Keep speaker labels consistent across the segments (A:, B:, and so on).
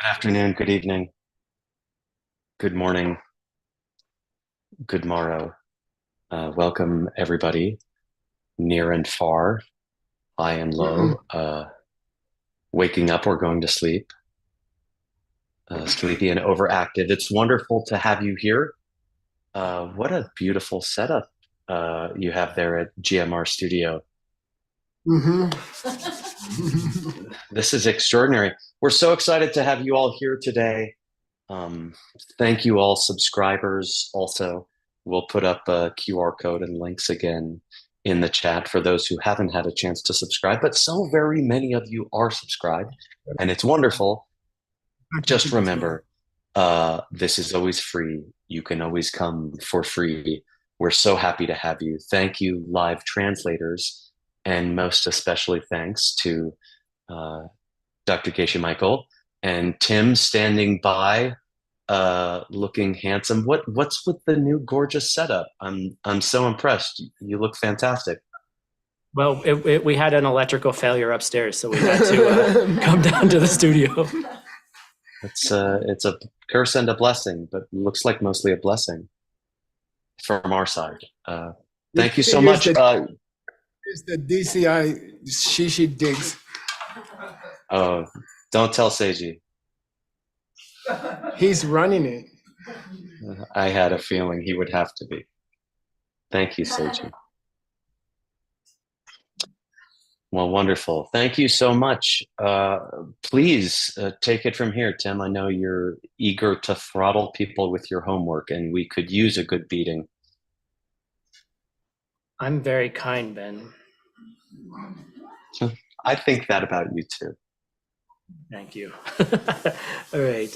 A: Good afternoon, good evening, good morning, good morrow. Welcome, everybody, near and far, high and
B: Mm-mm.
A: low, waking up or going to sleep, sleepy and overactive. It's wonderful to have you here. What a beautiful setup you have there at GMR Studio.
B: Mm-hmm.
A: This is extraordinary. We're so excited to have you all here today. Um, Thank you all subscribers. Also, we'll put up a QR code and links again in the chat for those who haven't had a chance to subscribe, but so very many of you are subscribed, and it's wonderful. Just remember, this is always free. You can always come for free. We're so happy to have you. Thank you, live translators, and most especially thanks to uh, Dr. Keisha Michael and Tim standing by looking handsome. What's with the new gorgeous setup? I'm so impressed. You look fantastic.
C: Well, we had an electrical failure upstairs, so we had to come down to the studio.
A: It's a curse and a blessing, but looks like mostly a blessing from our side. Thank you so much.
B: It's the DCI Shishi digs.
A: Oh, don't tell Seiji.
B: He's running it.
A: I had a feeling he would have to be. Thank you, Seiji. Well, wonderful. Thank you so much. Please take it from here, Tim. I know you're eager to throttle people with your homework, and we could use a good beating.
C: I'm very kind, Ben.
A: I think that about you too.
C: Thank you. All right.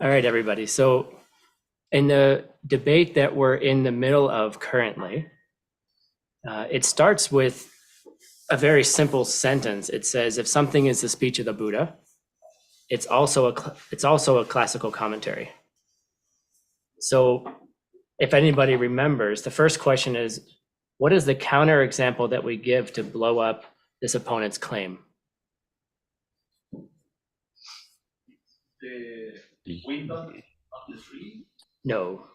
C: All right, everybody. So in the debate that we're in the middle of currently, it starts with a very simple sentence. It says, if something is the speech of the Buddha, it's also a classical commentary. So if anybody remembers, the first question is, what is the counterexample that we give to blow up this opponent's claim?
D: The wisdom of the tree?
C: No.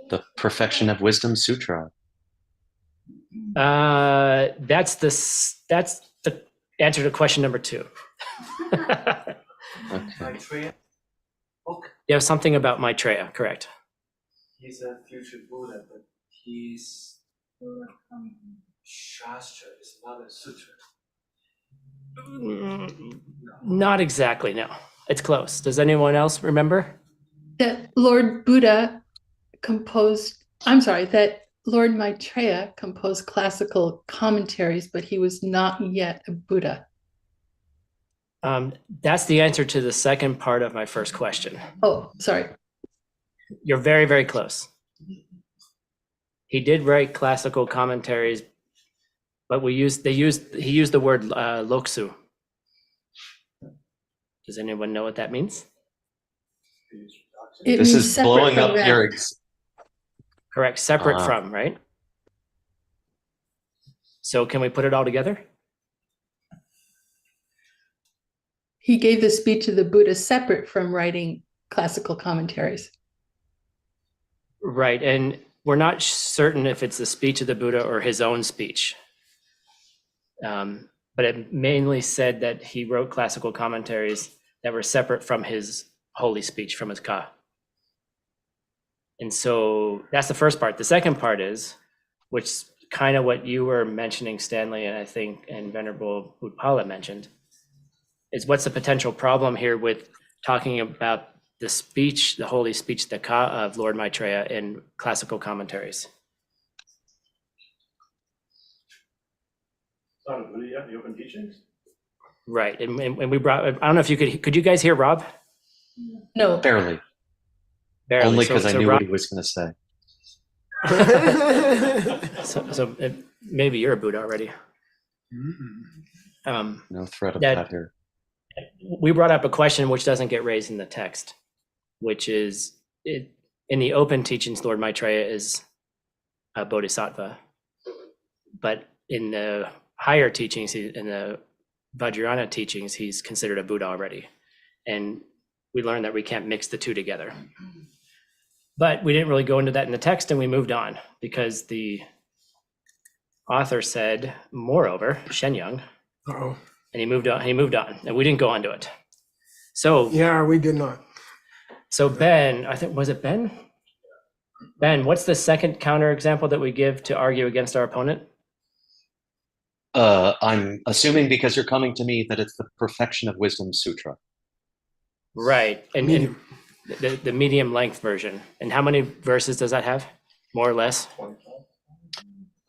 A: The Perfection of Wisdom Sutra.
C: That's the answer to question number 2.
A: Okay.
D: Maitreya book.
C: You have something about Maitreya, correct?
D: He's a future Buddha, but he's Shastra is not a sutra.
C: Not exactly, no. It's close. Does anyone else remember?
E: That Lord Buddha that Lord Maitreya composed classical commentaries, but he was not yet a Buddha.
C: That's the answer to the second part of my first question.
E: Oh, sorry.
C: You're very, very close. He did write classical commentaries, but he used the word loksu. Does anyone know what that means?
A: This is blowing up your.
C: Correct, separate from, right? So can we put it all together?
E: He gave the speech of the Buddha separate from writing classical commentaries.
C: Right, and we're not certain if it's the speech of the Buddha or his own speech. But it mainly said that he wrote classical commentaries that were separate from his holy speech, from his ka. And so that's the first part. The second part is, which kind of what you were mentioning, Stanley, and I think, and Venerable Utpala mentioned, is what's the potential problem here with talking about the speech, the holy speech, the ka of Lord Maitreya in classical commentaries?
D: The open teachings?
C: Right, and we brought, I don't know if you could you guys hear Rob?
E: No.
A: Barely.
C: Barely.
A: Only because I knew
C: Rob,
A: what he was going to say.
C: so maybe you're a Buddha already.
A: No threat of that here.
C: We brought up a question which doesn't get raised in the text, which is in the open teachings, Lord Maitreya is a bodhisattva, but in the higher teachings, in the Vajrayana teachings, he's considered a Buddha already. And we learned that we can't mix the two together. But we didn't really go into that in the text, and we moved on because the author said, moreover, Xuanzang,
B: Uh-oh.
C: and he moved on, and we didn't go onto it. So,
B: Yeah, we did not.
C: so Ben, I think, was it Ben? Ben, what's the second counterexample that we give to argue against our opponent?
A: I'm assuming because you're coming to me that it's the Perfection of Wisdom Sutra.
C: Right, and
B: Medium.
C: the medium length version. And how many verses does that have? More or less?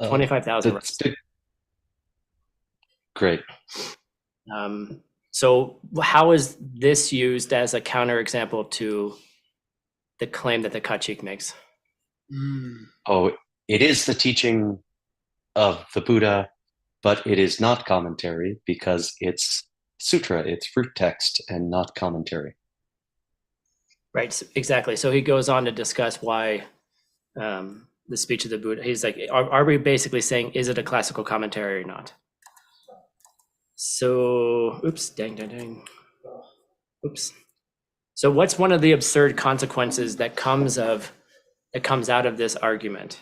C: 25,000 verses.
A: Great.
C: So how is this used as a counterexample to the claim that the Kachik makes?
A: Oh, it is the teaching of the Buddha, but it is not commentary because it's sutra, it's fruit text and not commentary.
C: Right, exactly. So he goes on to discuss why the speech of the Buddha, he's like, are we basically saying, is it a classical commentary or not? So, oops, dang. Oops. So what's one of the absurd consequences that comes out of this argument?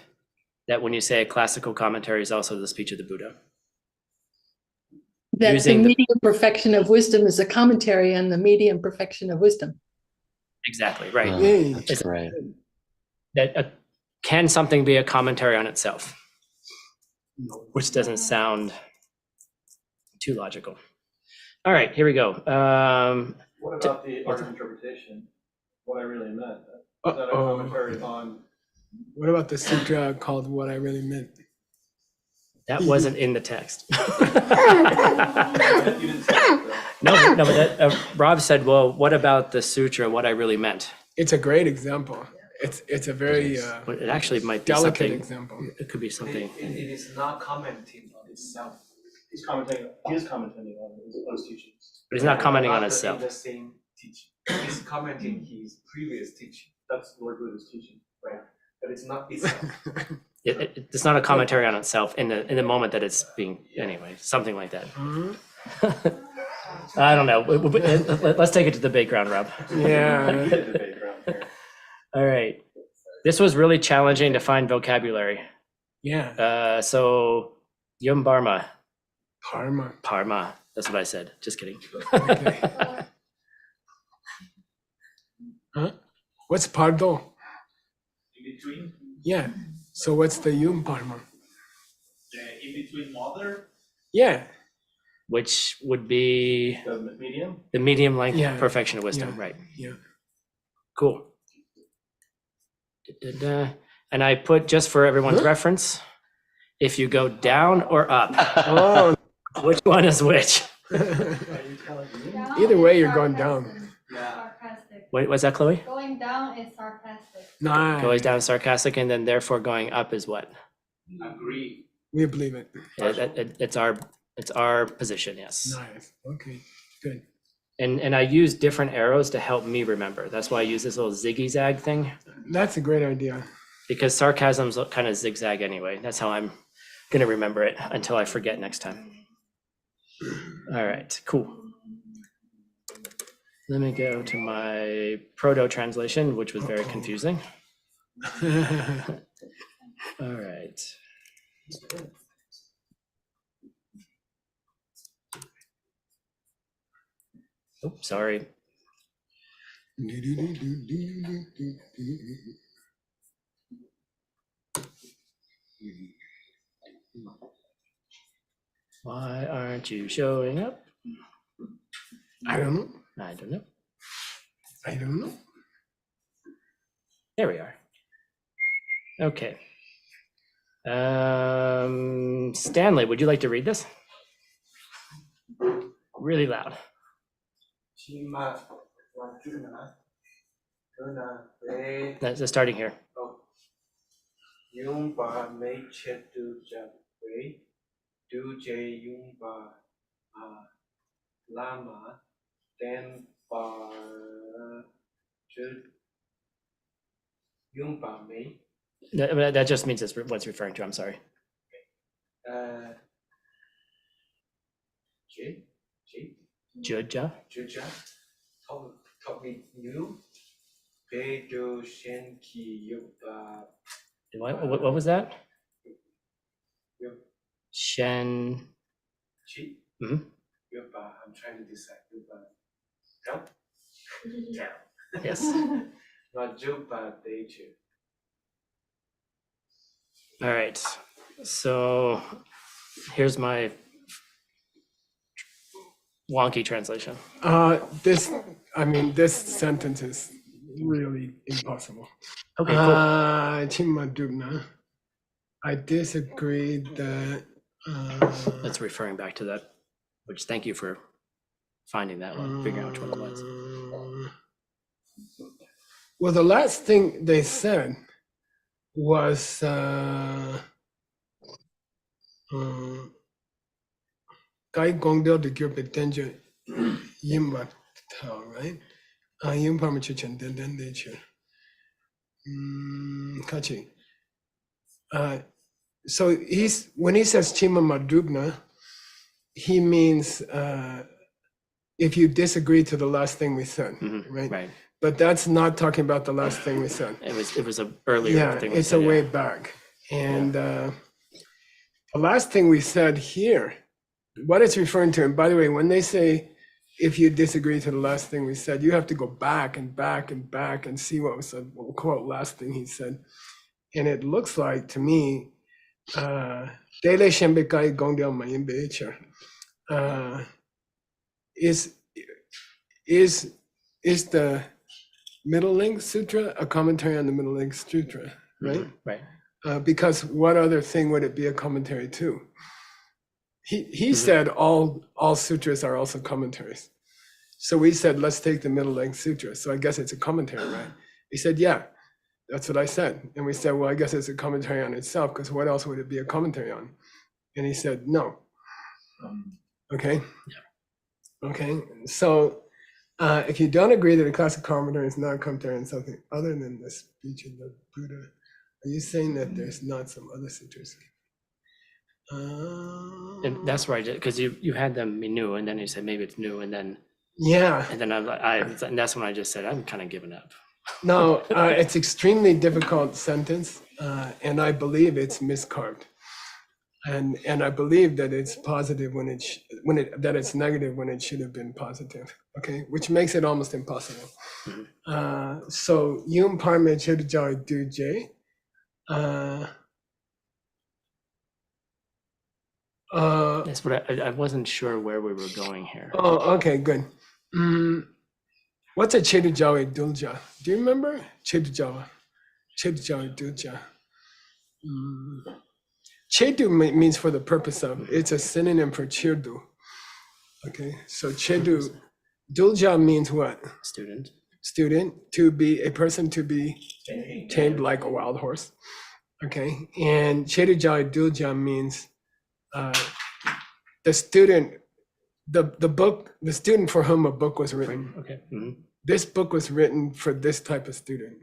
C: That when you say a classical commentary is also the speech of the Buddha?
E: That
C: Using
E: the
C: the-
E: medium perfection of wisdom is a commentary on the medium perfection of wisdom.
C: Exactly, right.
B: Yay.
A: That's right.
C: That can something be a commentary on itself? Which doesn't sound too logical. All right, here we go.
D: What about the art of interpretation? What I really meant. Is that a
B: Uh-oh.
D: commentary on?
B: What about the sutra called What I Really Meant?
C: That wasn't in the text.
D: You didn't say that,
C: No, but that, Rob said, well, what about the sutra, what I really meant?
B: It's a great example. It's a very
C: But it actually might be
B: delicate
C: something,
B: example.
C: it could be something.
D: It is not commenting on itself. He's commenting on his teachings.
C: But he's not commenting on
D: Not
C: himself.
D: The same teaching. He's commenting his previous teaching. That's Lord Buddha's teaching, right? But it's not itself.
C: It's not a commentary on itself in the moment that it's being, anyway, something like that.
B: Mhm.
C: I don't know. Let's take it to the debate ground, Rob.
B: Yeah.
C: All right. This was really challenging to find vocabulary.
B: Yeah.
C: So Yum Parma.
B: Parma.
C: That's what I said. Just kidding.
B: Okay. Huh? What's pardo?
F: In between,
B: Yeah. So what's the yum parma?
F: the in between mother,
B: Yeah.
C: Which would be
D: The medium?
C: the medium length
B: Yeah.
C: perfection of wisdom,
B: Yeah.
C: right?
B: Yeah.
C: Cool. And I put, just for everyone's
B: Huh?
C: reference, if you go down or up,
B: Oh.
C: which one is which?
D: Are you telling me?
B: Either way, you're going down.
G: Sarcastic.
C: Wait, what's that, Chloe?
G: Going down is sarcastic.
B: Nice.
C: Going down is sarcastic, and then therefore going up is what?
F: agree.
B: We believe it.
C: It's our position, yes.
B: Nice. Okay. Good.
C: And I use different arrows to help me remember. That's why I use this little ziggy zag thing,
B: That's a great idea.
C: because sarcasms kind of zigzag anyway. That's how I'm gonna remember it until I forget next time. All right, cool. Let me go to my proto translation, which was very confusing. All right. Oh, sorry. Why aren't you showing up?
B: I don't know.
C: I don't know.
B: I don't know.
C: There we are. Okay. Stanley, would you like to read this? Really loud.
D: Chima Wajuna Guna Ve
C: That's starting here.
D: Yung Ba Mei Chet Du Ja Ve Du J Yung Ba Lama Den Ba Chut Yung Ba Mei
C: That just means it's what it's referring to. I'm sorry.
D: J J
C: Juja.
D: Juja Học nghịch ngữ Pedro Shenki Yoba.
C: What was that?
D: Yep.
C: Shen.
D: Chi.
C: Mhm.
D: Yoba. I'm trying to decide. Yoba. Help?
C: Yes.
D: Not Yoba Deju.
C: All right. So here's my wonky translation.
B: This sentence is really impossible.
C: Okay, cool.
B: Chimadubna, I disagree that.
C: That's referring back to that, which thank you for finding that one, figuring out which one it was.
B: Well, the last thing they said was Gai Gongdeo de Gyurpe Denja Yimba Tao, right? Yim Parmachichen Den Den Nature. Kachi. So when he says Chima Madubna, he means if you disagree to the last thing we said, right?
C: Right.
B: But that's not talking about the last thing we said.
C: It was a earlier
B: Yeah,
C: thing.
B: it's a way back. And the last thing we said here, what it's referring to, and by the way, when they say if you disagree to the last thing we said, you have to go back and back and back and see what was the quote last thing he said. And it looks like to me, Dele Shembekai Gongdiao Mayin Becher is the Middle Length Sutra a commentary on the Middle Length Sutra, right?
C: Right.
B: Because what other thing would it be a commentary to? He said all sutras are also commentaries. So we said, let's take the Middle Length Sutra. So I guess it's a commentary, right? He said, yeah, that's what I said. And we said, well, I guess it's a commentary on itself, because what else would it be a commentary on? And he said, no. Okay.
C: Yeah.
B: Okay. So if you don't agree that a classic commentary is not a commentary on something other than the speech of the Buddha, are you saying that there's not some other sutras?
C: And that's right, because you had them be new, and then you said maybe it's new, and then I'm like, and that's when I just said I'm kind of giving up.
B: No, it's extremely difficult sentence, and I believe it's miscarved, and I believe that it's positive that it's negative when it should have been positive. Okay, which makes it almost impossible. So Yum Parme Chedujai Duje.
C: That's what I wasn't sure where we were going here.
B: Oh, okay, good. What's a Chedujawi Dulja? Do you remember? Chedujawi Dulja. Chedu means for the purpose of. It's a synonym for chirdu. Okay, so chedu. Dulja means what?
C: Student.
B: Student, to be a person to be tamed like a wild horse. Okay, and Chedujawi Dulja means the student, the student for whom a book was written.
C: Okay.
B: This book was written for this type of student.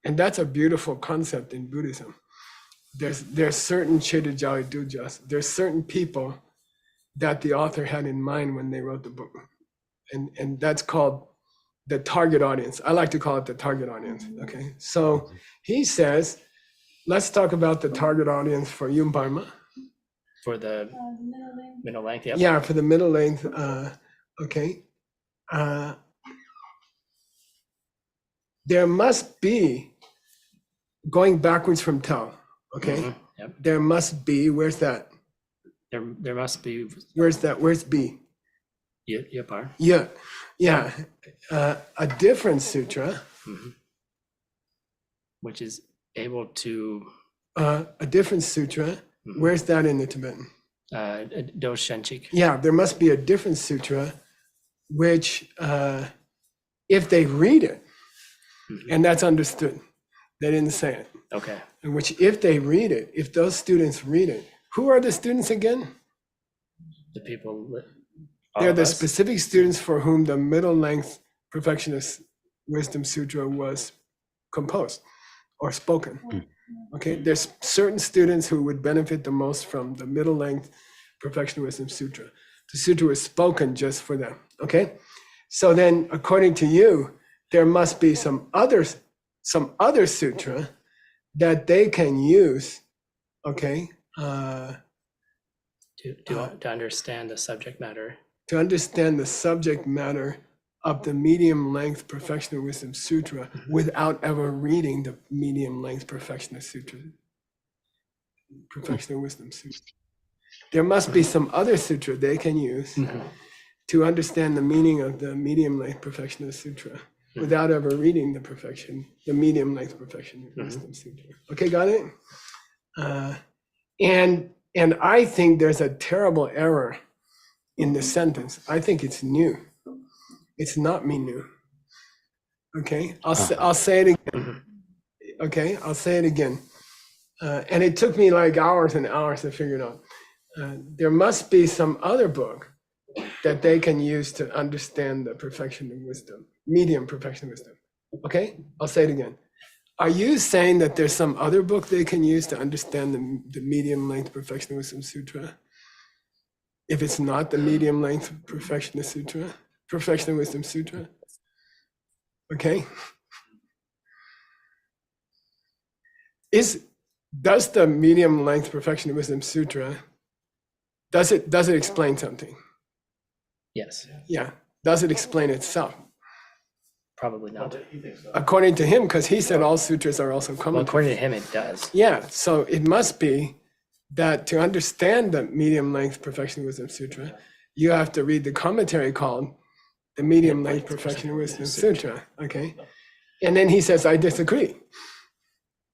B: And that's a beautiful concept in Buddhism. There's certain Chedujawi Dujas, there's certain people that the author had in mind when they wrote the book. And that's called the target audience. I like to call it the target audience. Okay. So he says, let's talk about the target audience for Yumparma.
C: For the middle length, yep.
B: Yeah, for the middle length. Okay. There must be, going backwards from Tao, okay?
C: Yep.
B: There must be, where's that?
C: There must be.
B: Where's that? Where's B?
C: Yapar.
B: Yeah. A different sutra.
C: Which is able to.
B: A different sutra. Where's that in the Tibetan?
C: Doshenchik.
B: Yeah, there must be a different sutra, which if they read it, and that's understood, they didn't say it.
C: Okay.
B: In which if they read it, if those students read it, who are the students again?
C: The people.
B: They're the specific students for whom the middle length Perfectionist Wisdom Sutra was composed or spoken. Okay, there's certain students who would benefit the most from the middle length Perfectionist Wisdom Sutra. The sutra was spoken just for them. Okay, so then according to you, there must be some other sutra that they can use, okay,
C: to understand the subject matter.
B: to understand the subject matter of the medium length Perfection of Wisdom Sutra without ever reading the medium length Perfection of Wisdom Sutra. There must be some other sutra they can use to understand the meaning of the medium length Perfection of Sutra without ever reading the medium length Perfection of Wisdom Sutra. Okay, got it? And I think there's a terrible error in the sentence. I think it's new. It's not me new. Okay, I'll say it again. Okay, I'll say it again. And it took me like hours and hours to figure it out. There must be some other book that they can use to understand the Perfection of Wisdom, medium Perfection of Wisdom. Okay, I'll say it again. Are you saying that there's some other book they can use to understand the medium length Perfection of Wisdom Sutra? If it's not the medium length Perfection of Wisdom Sutra? Okay. Does the medium length Perfection of Wisdom Sutra, does it explain something?
C: Yes,
B: Yeah. Does it explain itself?
C: probably not.
B: According to him, because he said all sutras are also
C: Well,
B: commentaries.
C: according to him, it does.
B: Yeah, so it must be that to understand the medium length Perfection of Wisdom Sutra, you have to read the commentary called the medium length Perfection of Wisdom Sutra. Okay. And then he says, I disagree,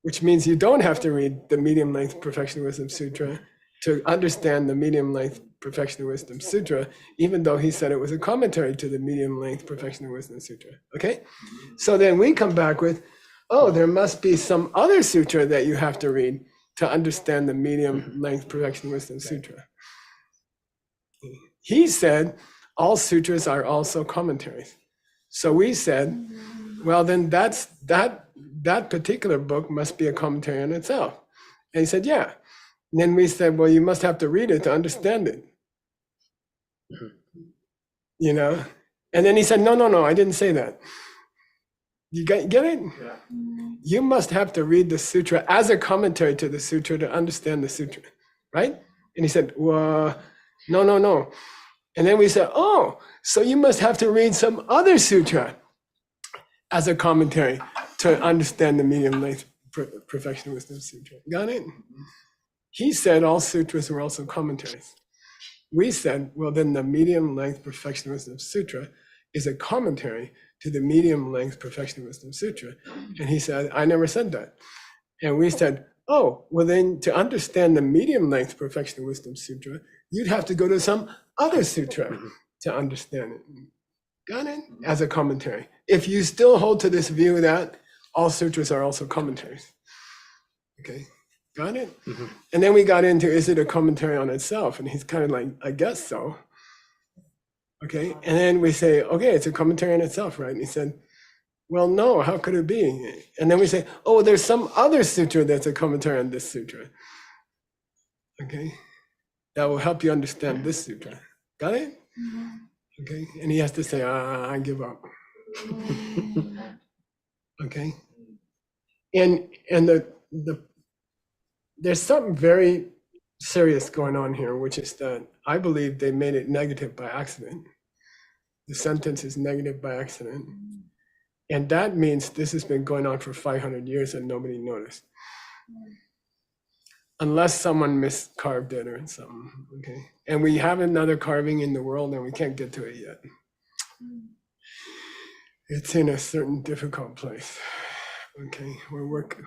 B: which means you don't have to read the medium length Perfection of Wisdom Sutra to understand the medium length Perfection of Wisdom Sutra, even though he said it was a commentary to the medium length Perfection of Wisdom Sutra. Okay. So then we come back with, oh, there must be some other sutra that you have to read to understand the medium length Perfection of Wisdom Sutra. He said all sutras are also commentaries. So we said, well, then that particular book must be a commentary on itself. And he said, yeah. And then we said, well, you must have to read it to understand it. You know? And then he said, no, I didn't say that. You get it?
D: Yeah.
B: You must have to read the sutra as a commentary to the sutra to understand the sutra, right? And he said, well, no. And then we said, oh, so you must have to read some other sutra as a commentary to understand the medium length Perfection of Wisdom Sutra. Got it? He said all sutras were also commentaries. We said, well, then the medium length Perfection of Wisdom Sutra is a commentary to the medium length Perfection of Wisdom Sutra. And he said, I never said that. And we said, oh, well, then to understand the medium length Perfection of Wisdom Sutra, you'd have to go to some other sutra to understand it. Got it? As a commentary. If you still hold to this view that all sutras are also commentaries. Okay, got it? And then we got into, is it a commentary on itself? And he's kind of like, I guess so. Okay, and then we say, okay, it's a commentary on itself, right? And he said, well, no, how could it be? And then we say, oh, there's some other sutra that's a commentary on this sutra. Okay, that will help you understand this sutra. Got it? Okay, and he has to say, I give up. Okay, and there's something very serious going on here, which is that I believe they made it negative by accident. The sentence is negative by accident. And that means this has been going on for 500 years and nobody noticed. Unless someone miscarved it or something, okay? And we have another carving in the world and we can't get to it yet. It's in a certain difficult place. Okay,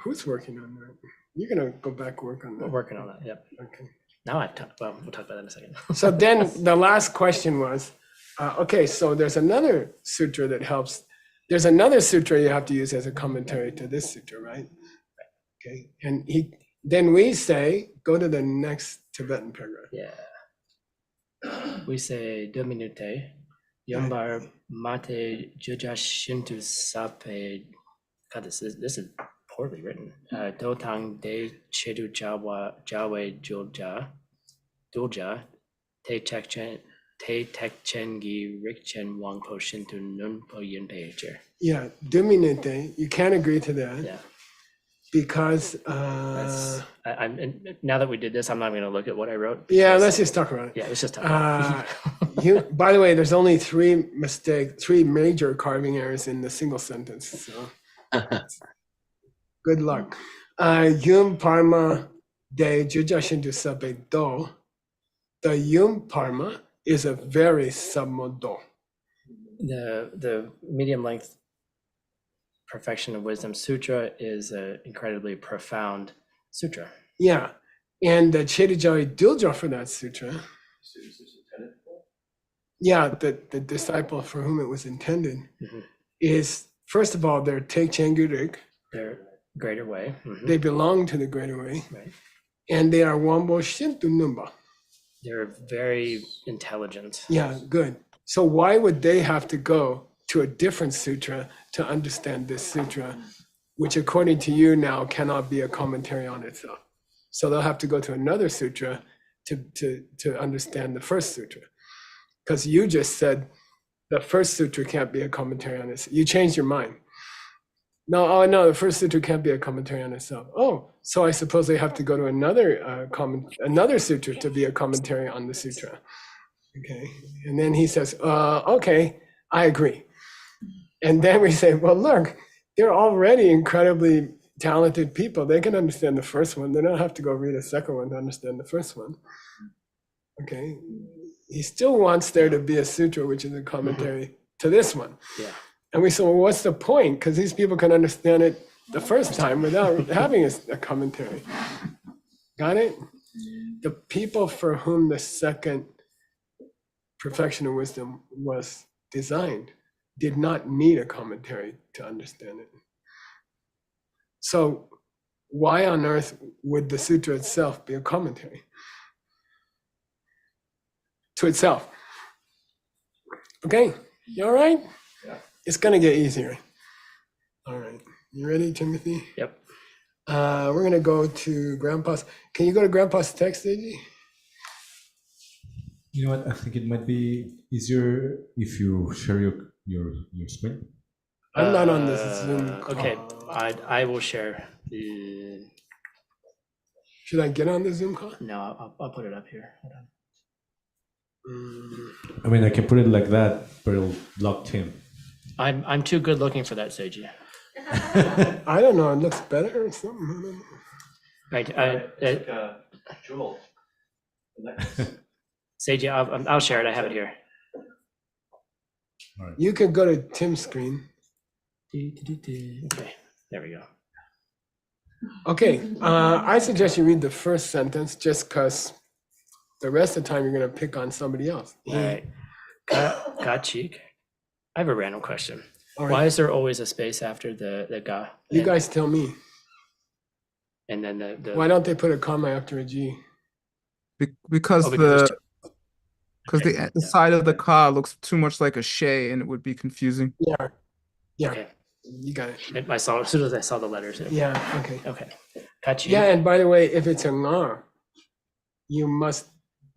B: who's working on that? You're gonna go back work on that.
C: We're working on that, yep.
B: Okay.
C: Now we'll talk about that in a second.
B: So then the last question was, okay, so there's another sutra that helps. There's another sutra you have to use as a commentary to this sutra, right? Okay, and then we say, go to the next Tibetan paragraph.
C: Yeah. We say 2 minute, Yambar mate jujashintu sape. God, this is poorly written. Dotang de chedu jawe julja te chekchen Te tek chen gi rik chen wang po shin tu nun po yin pei jer.
B: Yeah, dominante. You can't agree to that
C: Yeah.
B: because
C: I'm and now that we did this, I'm not going to look at what I wrote.
B: yeah,
C: because-
B: let's just talk about it.
C: Yeah, let's just talk about it.
B: You, by the way, there's only three major carving errors in the single sentence. So good luck. Yum parma de jujashin du sabe do. The yum parma is a very submodo.
C: The medium length Perfection of Wisdom Sutra is an incredibly profound sutra.
B: Yeah, and the Chedijari Dilja for that sutra. Yeah, the disciple for whom it was intended
C: Mhm.
B: is, first of all, they're Teikchengurik.
C: Their greater way. Mhm.
B: They belong to the greater way,
C: Right.
B: and they are Wambo Shintu Numba.
C: They're very intelligent.
B: Yeah, good. So why would they have to go to a different sutra to understand this sutra, which according to you now cannot be a commentary on itself? So they'll have to go to another sutra to understand the first sutra. Because you just said the first sutra can't be a commentary on itself. You changed your mind. No, oh no, the first sutra can't be a commentary on itself. Oh, so I suppose they have to go to another sutra to be a commentary on the sutra. Okay, and then he says, okay, I agree. And then we say, well, look, they're already incredibly talented people. They can understand the first one. They don't have to go read a second one to understand the first one. Okay, he still wants there to be a sutra, which is a commentary to this one.
C: Yeah.
B: And we said, well, what's the point? Because these people can understand it the first time without having a commentary. Got it? The people for whom the second Perfection of Wisdom was designed did not need a commentary to understand it. So why on earth would the sutra itself be a commentary to itself? Okay, you all right?
D: Yeah.
B: It's gonna get easier. All right, you ready, Timothy?
C: Yep.
B: We're gonna go to Grandpa's. Can you go to Grandpa's text, AJ?
H: You know what? I think it might be easier if you share your screen.
B: I'm not on this Zoom
C: Okay,
B: call.
C: I will share the.
B: Should I get on the Zoom call?
C: No, I'll put it up here. Hold on.
B: Mm,
H: I mean, I can put it like that, but it'll block Tim.
C: I'm too good looking for that, Seiji.
B: I don't know. It looks better or something. I don't know.
C: Right,
D: It's like a jewel.
C: Seiji, I'll share it. I have it here.
B: You could go to Tim's screen.
C: Okay, there we go.
B: Okay, I suggest you read the first sentence just because the rest of the time you're going to pick on somebody else.
C: All right. Ga cheek. I have a random question.
B: All
C: Why
B: right.
C: is there always a space after the ga?
B: You guys tell me.
C: And then the
B: Why don't they put a comma after a G?
I: Because
C: Oh, because there's
I: the because
C: Okay,
I: the side of the ka looks too much like a shay and it would be confusing.
B: Yeah. Yeah,
C: Okay.
B: you got it.
C: I saw as soon as I saw the letters.
B: Yeah, okay.
C: Okay. Kachi.
B: Yeah, and by the way, if it's a nga, you must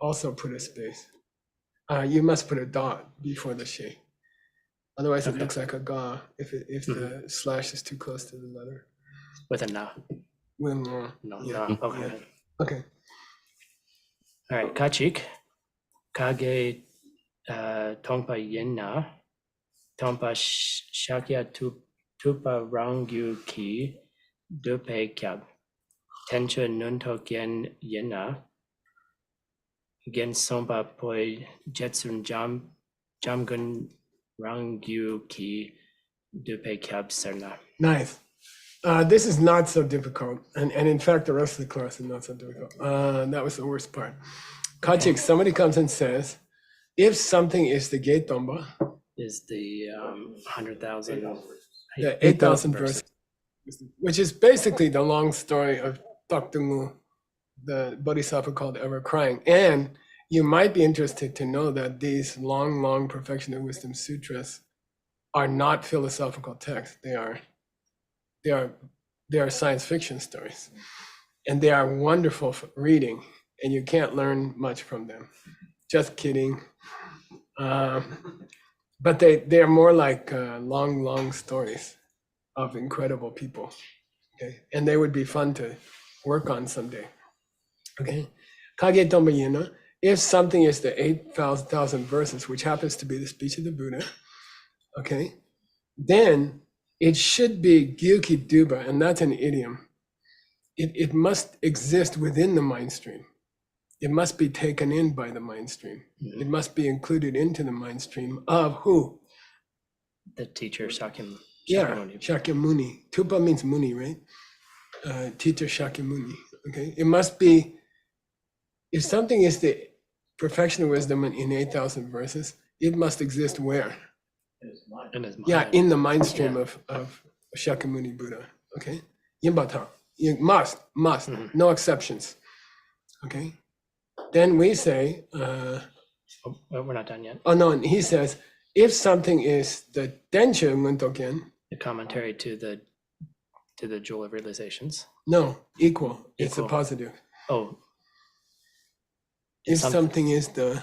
B: also put a space. You must put a dot before the she. Otherwise, it
C: Okay.
B: looks like a ga if the slash is too close to the letter.
C: With a na.
B: With nga.
C: No.
B: Yeah,
C: No. Okay.
B: yeah. Okay.
C: All right. Kachik. Kage tongpa yin na. Tongpa shakya tupa rangyu ki dupe kyab. Tencha nunto gen yin na. Gen sompa poi jetsun jamgun rangyu ki dupe kyab serna.
B: Nice. This is not so difficult. And in fact, the rest of the class is not so difficult. That was the worst part. Kachik, somebody comes and says, if something is the gate tomba,
C: Is the 100,000.
B: the 8,000 verse, which is basically the long story of Taktungu, the bodhisattva called Ever Crying. And you might be interested to know that these long Perfection of Wisdom sutras are not philosophical texts. They are science fiction stories, and they are wonderful for reading, and you can't learn much from them. Just kidding. But they're more like long stories of incredible people. Okay, and they would be fun to work on someday. Okay, Kage Tombayena. If something is the 8,000 verses, which happens to be the speech of the Buddha, okay, then it should be Gyuki Duba, and that's an idiom. It must exist within the mind stream. It must be taken in by the mind stream. It must be included into the mind stream of who?
C: The teacher Shakyamuni.
B: Yeah, Shakyamuni. Tupa means Muni, right? Teacher Shakyamuni. Okay, it must be. If something is the perfection of wisdom in 8,000 verses, it must exist where?
C: In his mind.
B: Yeah, in the mind stream of Shakyamuni Buddha. Okay, Yimbata. Must, no exceptions. Okay, then we say.
C: Oh, we're not done yet.
B: Oh no, and he says if something is the Densha Nguntoken,
C: The commentary to the Jewel of Realizations.
B: no, equal. It's a
C: Equal.
B: positive.
C: Oh,
B: If
C: Some-
B: something is the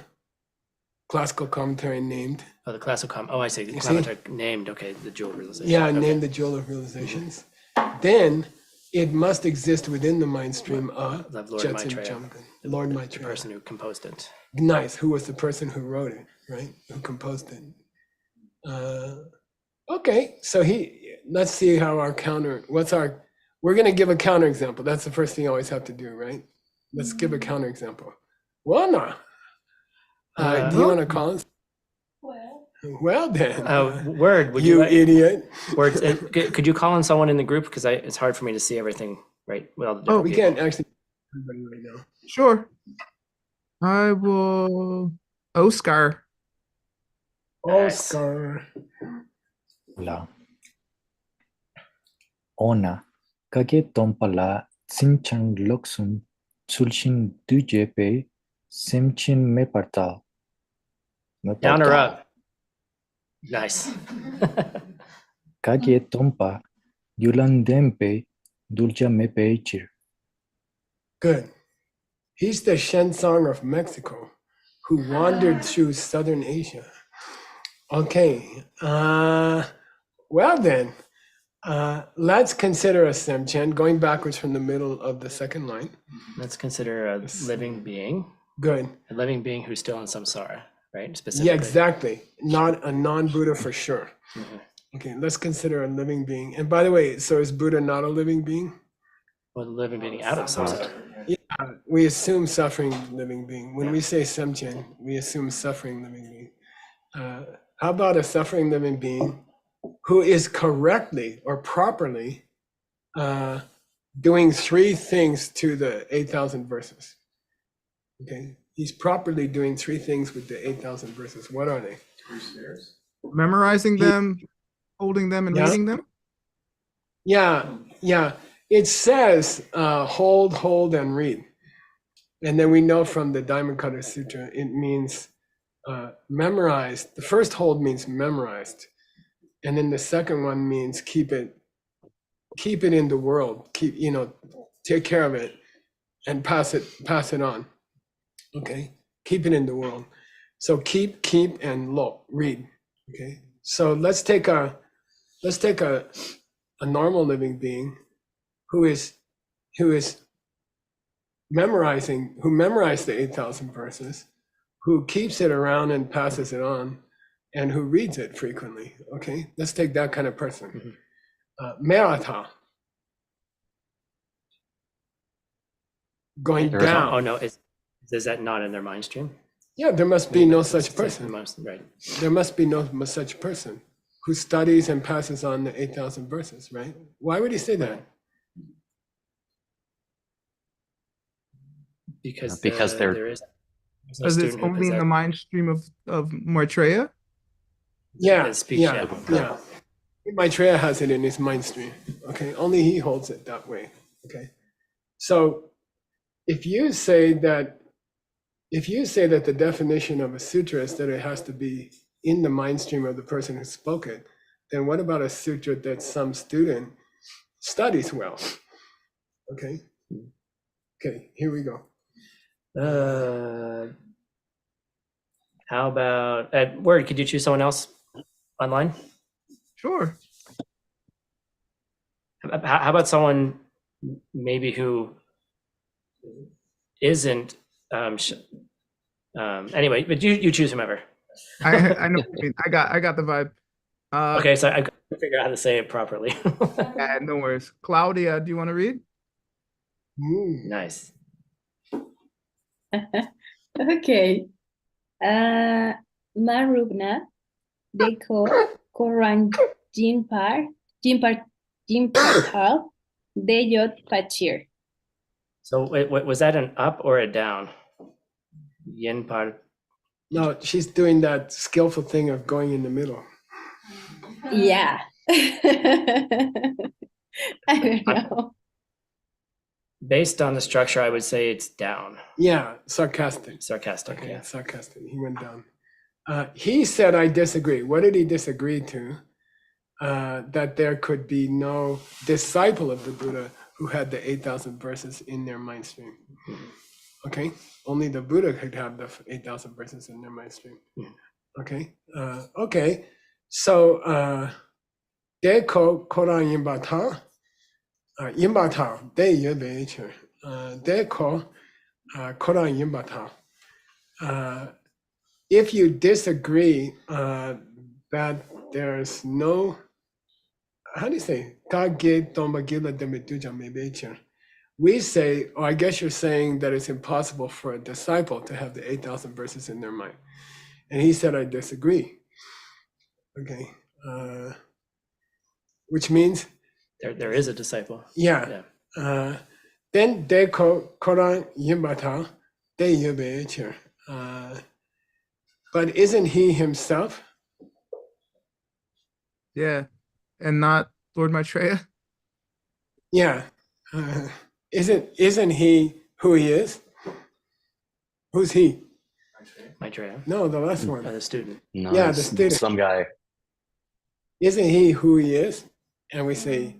B: classical commentary named,
C: the classical. Oh, I see. The
B: You see?
C: commentary named. Okay, the Jewel of Realizations.
B: yeah,
C: Okay.
B: named the Jewel of Realizations, then it must exist within the mind stream of
C: Of Lord
B: Jetsun
C: Maitreya.
B: Jamgon, Lord
C: The
B: Maitreya.
C: person who composed it.
B: Nice. Who was the person who wrote it, right? Who composed it? Okay, so let's see how our counter. We're going to give a counter example. That's the first thing you always have to do, right? Let's give a counter example. Wana. Do you want to call us? Well then.
C: Word. Would
B: you
C: you like,
B: idiot.
C: Words. Could you call on someone in the group because it's hard for me to see everything right. With all the different
B: We
C: people.
B: can't actually everybody right now.
I: Sure. I will. Oscar.
C: Nice.
B: Oscar.
J: Hola. Ona. Kage tompala simchang loksum sulshin dujepe semchin meparta.
C: Down or up? Nice.
J: Kage tompa yulandempe dulja mepeichir.
B: Good. He's the Xuanzang of Mexico who wandered through Southern Asia. Okay. Well then, let's consider a Semchen going backwards from the middle of the second line.
C: Let's consider a living being.
B: Good.
C: A living being who's still in samsara, right? Specifically.
B: Yeah, exactly. Not a non-Buddha for sure.
C: Mhm.
B: Okay, let's consider a living being. And by the way, so is Buddha not a living being?
C: Well, living being out of samsara.
B: We assume suffering living being. When we say Semchen, we assume suffering living being. How about a suffering living being who is correctly or properly doing three things to the 8,000 verses? Okay, he's properly doing three things with the 8,000 verses. What are they?
I: Memorizing them, holding them, and
B: Yeah.
I: reading them.
B: Yeah. It says hold, and read. And then we know from the Diamond Cutter Sutra, it means memorized. The first hold means memorized. And then the second one means keep it in the world. Take care of it and pass it on. Okay, keep it in the world. So keep, and read. Okay, so let's take a normal living being who memorized the 8,000 verses, who keeps it around and passes it on, and who reads it frequently. Okay, let's take that kind of person. Merata. Going
A: There is
B: down.
C: Oh no, is that not in their mind stream?
B: Yeah, there must be no such person.
C: Right.
B: There must be no such person who studies and passes on the 8,000 verses, right? Why would he say that?
C: Because
A: Because
C: there is a
I: Because it's
C: student who
I: only in the mind stream of Maitreya.
B: Yeah,
C: His speech,
B: yeah. Maitreya has it in his mind stream. Okay, only he holds it that way. Okay, so if you say that the definition of a sutra is that it has to be in the mind stream of the person who spoke it, then what about a sutra that some student studies well? Okay, here we go.
C: How about, Word, could you choose someone else online?
I: Sure.
C: How about someone maybe who isn't, anyway, but you choose whomever.
I: I know what you mean. I got the vibe.
C: Okay, so I couldn't figure out how to say it properly.
I: Yeah, no worries. Claudia, do you want to read?
C: Nice.
K: Okay. Marubna Deko Koran Jimpar Jimpartal Deyot Pachir.
C: So wait, was that an up or a down? Yin par.
B: No, she's doing that skillful thing of going in the middle.
K: Yeah. I don't know.
C: Based on the structure, I would say it's down.
B: Yeah, sarcastic.
C: Sarcastic.
B: Okay,
C: Yeah.
B: sarcastic. He went down. He said, I disagree. What did he disagree to? That there could be no disciple of the Buddha who had the 8,000 verses in their mind stream. Okay, only the Buddha could have the 8,000 verses in their mind stream. Okay, okay. So, Deko Koran Yimbata, Yimbata, De Yebe, Deko Koran Yimbata. If you disagree that there's no, how do you say, we say, oh, I guess you're saying that it's impossible for a disciple to have the 8,000 verses in their mind. And he said, I disagree. Okay. Which means?
C: There is a disciple.
B: Yeah. Then de Koran Yimbata, de Yebe. But isn't he himself?
I: Yeah. And not Lord Maitreya?
B: Yeah. Isn't he who he is? Who's he?
C: Maitreya.
B: No, the last one.
C: The student.
A: No,
B: Yeah, the student.
A: some guy.
B: Isn't he who he is? And we say,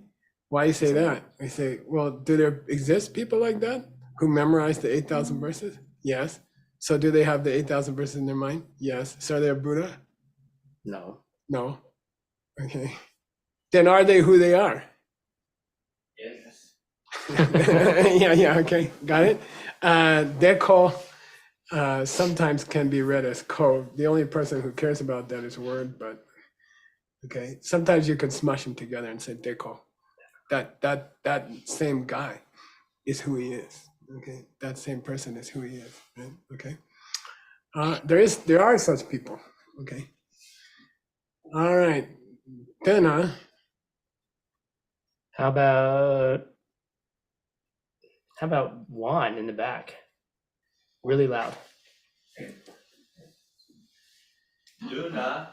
B: why you say that? We say, well, do there exist people like that who memorize the 8,000 verses? Yes. So do they have the 8,000 verses in their mind? Yes. So are they a Buddha?
C: No.
B: No. Okay. Then are they who they are?
F: Yes.
B: Yeah, okay. Got it. Deko sometimes can be read as ko. The only person who cares about that is word, but okay. Sometimes you can smush them together and say deko. That same guy is who he is. Okay. That same person is who he is. Right? Okay. There are such people. Okay. All right. Then
C: How about Juan in the back? Really loud.
F: Luna,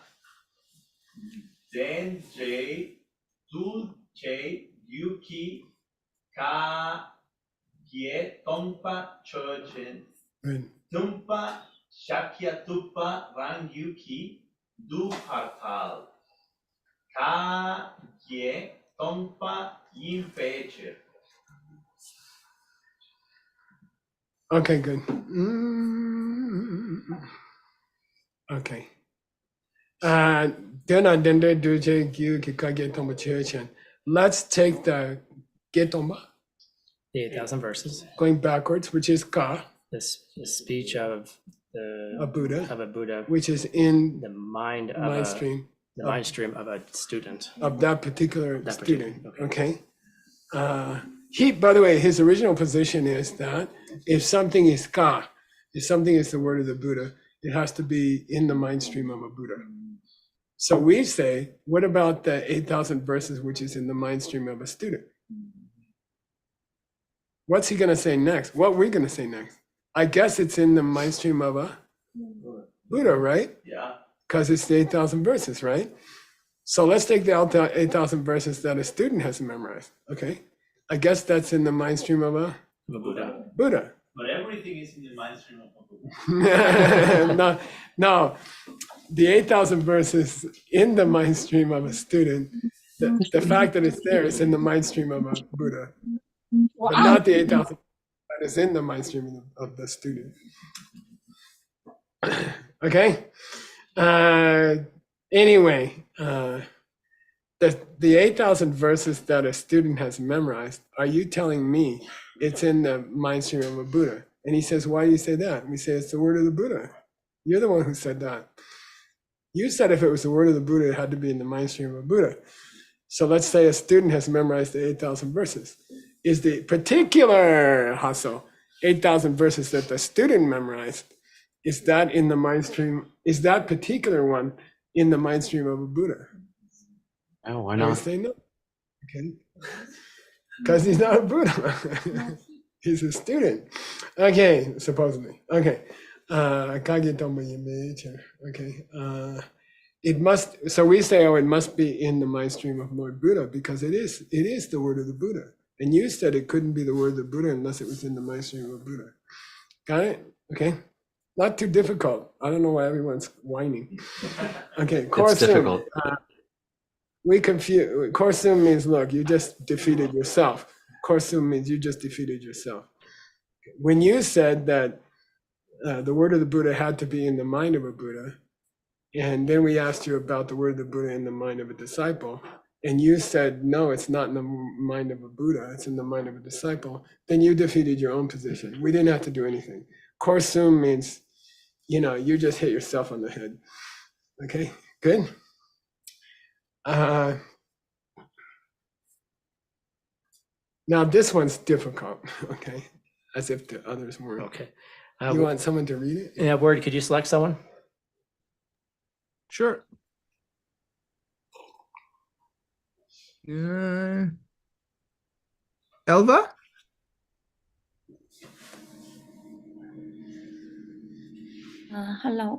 F: Zenjay, Dulce, Yuki, Ka, Gie, Tongpa, Churchen, Tumpa, Shakya Tupa, Rang Yuki, Du Partal, Ka, Gie, Tongpa, Yin Pecher.
B: Okay, good. Okay. Let's take the Getomba,
C: The 8,000 verses.
B: going backwards, which is Ka,
C: The speech of
B: a Buddha,
C: a Buddha,
B: which is in
C: the mind of
B: mind stream
C: the mind stream of a student.
B: of that particular
C: That
B: student.
C: particular-
B: Okay. By the way, his original position is that if something is Ka, if something is the word of the Buddha, it has to be in the mind stream of a Buddha. So we say, what about the 8,000 verses, which is in the mind stream of a student? What's he going to say next? What are we going to say next? I guess it's in the mind stream of a Buddha, right?
F: Yeah.
B: Because it's the 8,000 verses, right? So let's take the 8,000 verses that a student has memorized. Okay. I guess that's in the mind stream of a
C: Buddha.
B: Buddha.
F: But everything is in the mind stream of Buddha.
B: No, the 8,000 verses in the mind stream of a student, the fact that it's there is in the mind stream of a Buddha, but not the 8,000 that is in the mind stream of the student. Okay. Anyway, the 8,000 verses that a student has memorized, are you telling me it's in the mind stream of a Buddha? And he says, why do you say that? We say, it's the word of the Buddha. You're the one who said that. You said if it was the word of the Buddha, it had to be in the mind stream of a Buddha. So let's say a student has memorized the 8,000 verses. Is the particular Hasso 8,000 verses that the student memorized, is that in the mind stream? Is that particular one in the mind stream of a Buddha?
A: Oh, why
B: I
A: not?
B: would say no. Okay. Because he's not a Buddha. He's a student. Okay, supposedly. Okay. Okay. It must, so we say, oh, it must be in the mind stream of Lord Buddha because it is the word of the Buddha. And you said it couldn't be the word of the Buddha unless it was in the mind stream of Buddha. Got it? Okay. Not too difficult. I don't know why everyone's whining. Okay,
A: It's difficult.
B: we confuse, Korsum means, look, you just defeated yourself. Korsum means you just defeated yourself. When you said that the word of the Buddha had to be in the mind of a Buddha, and then we asked you about the word of the Buddha in the mind of a disciple, and you said, no, it's not in the mind of a Buddha, it's in the mind of a disciple, then you defeated your own position. We didn't have to do anything. Korsum means, you just hit yourself on the head. Okay, good. Now this one's difficult, okay? As if the others weren't.
C: Okay.
B: You want someone to read it?
C: In that word, could you select someone?
I: Sure. Elva?
K: Hello.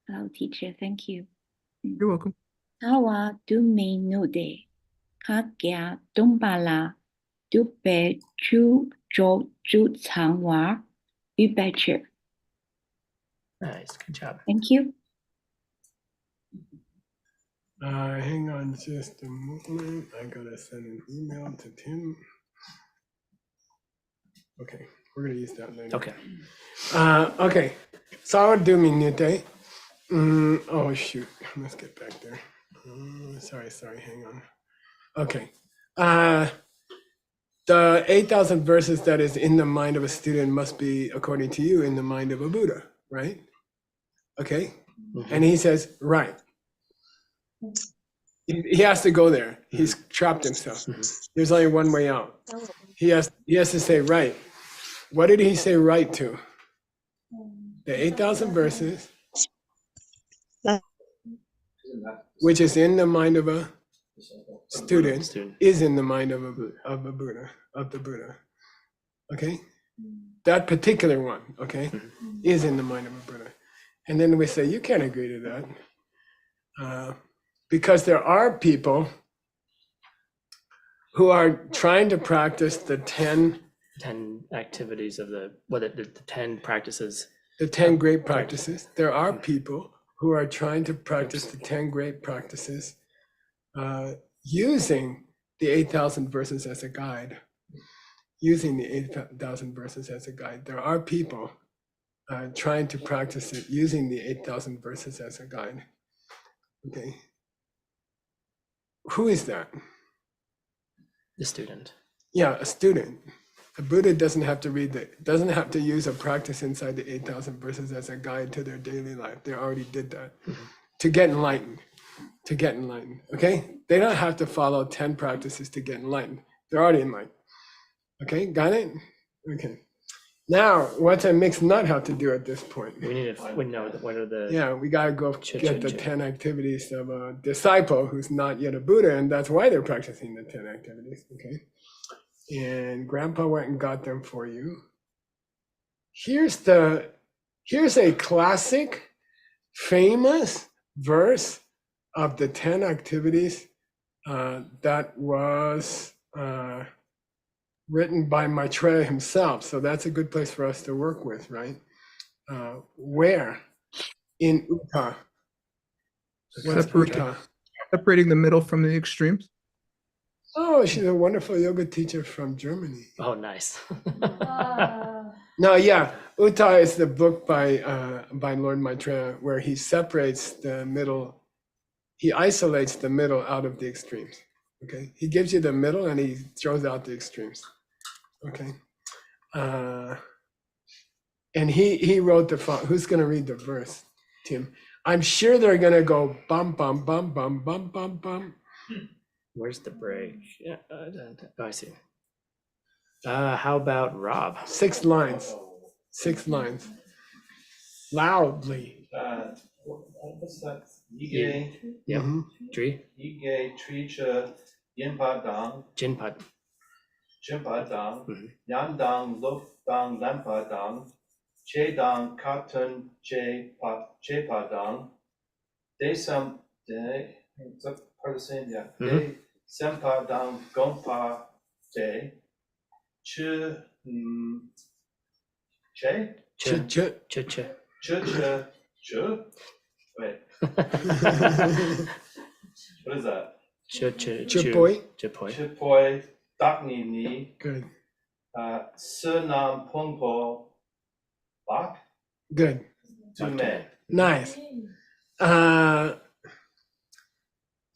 K: Hello, teacher. Thank you.
I: You're welcome.
K: Tawa du me nude. Kagya dumbala du be chu jo ju changwa ubecher.
C: Nice. Good job.
K: Thank you.
B: Hang on just a moment. I gotta send an email to Tim. Okay, we're gonna use that later.
C: Okay.
B: Okay, Sawa du minute. Oh shoot, let's get back there. Sorry, hang on. Okay. The 8,000 verses that is in the mind of a student must be, according to you, in the mind of a Buddha, right? Okay.
C: Mm-hmm.
B: And he says, right. He has to go there. He's trapped himself. There's only one way out. He has to say right. What did he say right to? The 8,000 verses, which is in the mind of a student, is in the mind of a Buddha, of the Buddha. Okay? That particular one, okay, is in the mind of a Buddha. And then we say, you can't agree to that. Because there are people who are trying to practice the 10
C: activities of the 10 practices.
B: The 10 great practices. There are people who are trying to practice the 10 great practices using the 8,000 verses as a guide. Using the 8,000 verses as a guide. There are people trying to practice it using the 8,000 verses as a guide. Okay. Who is that?
C: The student.
B: Yeah, a student. A Buddha doesn't have to use a practice inside the 8,000 verses as a guide to their daily life. They already did that. To get enlightened. Okay? They don't have to follow 10 practices to get enlightened. They're already enlightened. Okay, got it? Okay. Now, what's a mixed nut have to do at this point?
C: We know what are the.
B: Yeah, we gotta go get the 10 activities of a disciple who's not yet a Buddha, and that's why they're practicing the 10 activities. Okay. And Grandpa went and got them for you. Here's a classic, famous verse of the 10 activities that was written by Maitreya himself. So that's a good place for us to work with, right? Where? In Uta. What's Uta?
I: Separating the middle from the extremes.
B: Oh, she's a wonderful yoga teacher from Germany.
C: Oh, nice.
B: No, yeah. Uta is the book by Lord Maitreya where he separates the middle, he isolates the middle out of the extremes. Okay, he gives you the middle and he throws out the extremes. Okay, and he wrote the who's going to read the verse, Tim? I'm sure they're going to go bum bum bum bum bum bum bum.
C: Where's the break? Yeah, I see. How about Rob?
B: 6 lines. 6 lines. Loudly.
F: What's that? Yige,
C: Yep.
B: Mhm.
C: Tree.
F: Yige, Treacher, Yinpa Dang,
C: Jinpad.
F: Jimpa Dang,
C: Mhm.
F: Yan Dang, Luk Dang, Lampa Dang, Che Dang, Cotton, Chepa Dang, De Sam, De, is that part of the same? Yeah. De Sempa Dang, Gompa, De, Che, Che,
B: Ch- ch-
F: Che, wait, what is that?
B: Chipoy.
C: Chipoy.
F: Chipoy, Dakni Ni,
B: Good.
F: Sunam Pongpo, Bak,
B: Good.
F: Tume.
B: Nice.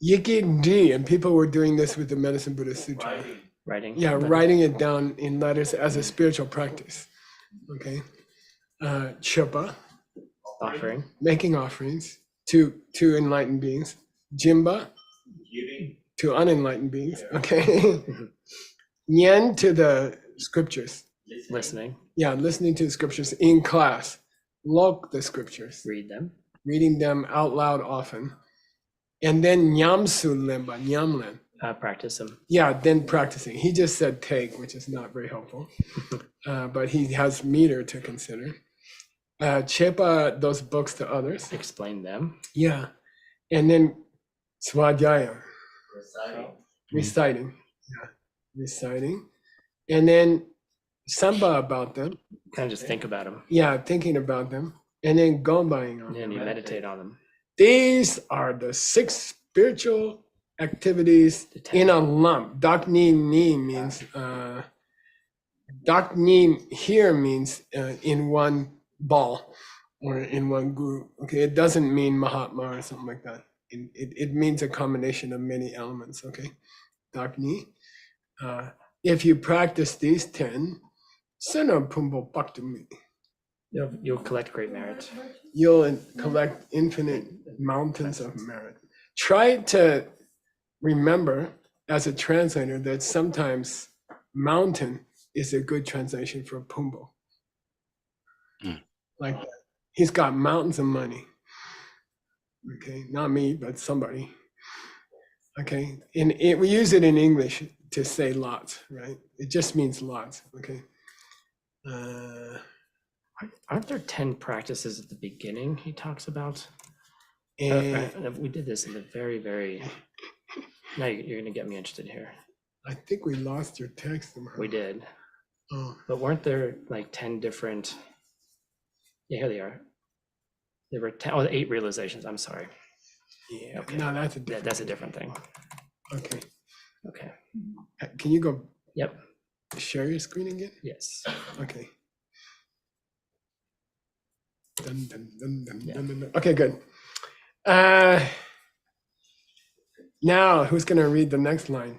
B: Yiki D, and people were doing this with the Medicine Buddha Sutra.
C: Writing.
B: Yeah, writing it down in letters as a spiritual practice. Okay. Chopa,
C: Offering.
B: making offerings to enlightened beings. Jimba, to unenlightened beings. Okay. Yen, to the scriptures.
C: Listening.
B: Yeah, listening to the scriptures in class. Lok, the scriptures.
C: Read them.
B: Reading them out loud often. And then Nyamsu Lemba, Nyamlen.
C: Practice them.
B: Yeah, then practicing. He just said take, which is not very helpful. But he has meter to consider. Chepa those books to others.
C: Explain them.
B: Yeah. And then Swadhyaya. Reciting. Yeah. Reciting. And then Samba about them.
C: Kind of just think about them.
B: Yeah, thinking about them. And then Gombaing on them.
C: And you meditate on them.
B: These are the 6 spiritual activities in a lump. Dakni ni means, Dakni here means in one ball or in one group. Okay, it doesn't mean Mahatma or something like that. It means a combination of many elements. Okay, Dakni. If you practice these 10, Sena Pumbo Paktumi,
C: You'll collect great merit.
B: you'll collect infinite mountains of merit. Try to remember as a translator that sometimes mountain is a good translation for Pumbo. Like that. He's got mountains of money. Okay, not me, but somebody. Okay, and we use it in English to say lots, right? It just means lots. Okay.
C: Aren't there 10 practices at the beginning he talks about?
B: And
C: We did this in the very. Now you're going to get me interested here.
B: I think we lost your text somehow.
C: We did.
B: Oh,
C: But weren't there like 10 different? Yeah, here they are. There were 10, 8 realizations. I'm sorry.
B: yeah.
C: Okay.
B: No, that's a different.
C: That's a different thing.
B: Okay.
C: Okay.
B: Can you go
C: Yep.
B: share your screen again?
C: Yes.
B: Okay. Dun, dun, dun, dun,
C: Yeah.
B: dun, dun, dun. Okay, good. Now, who's going to read the next line?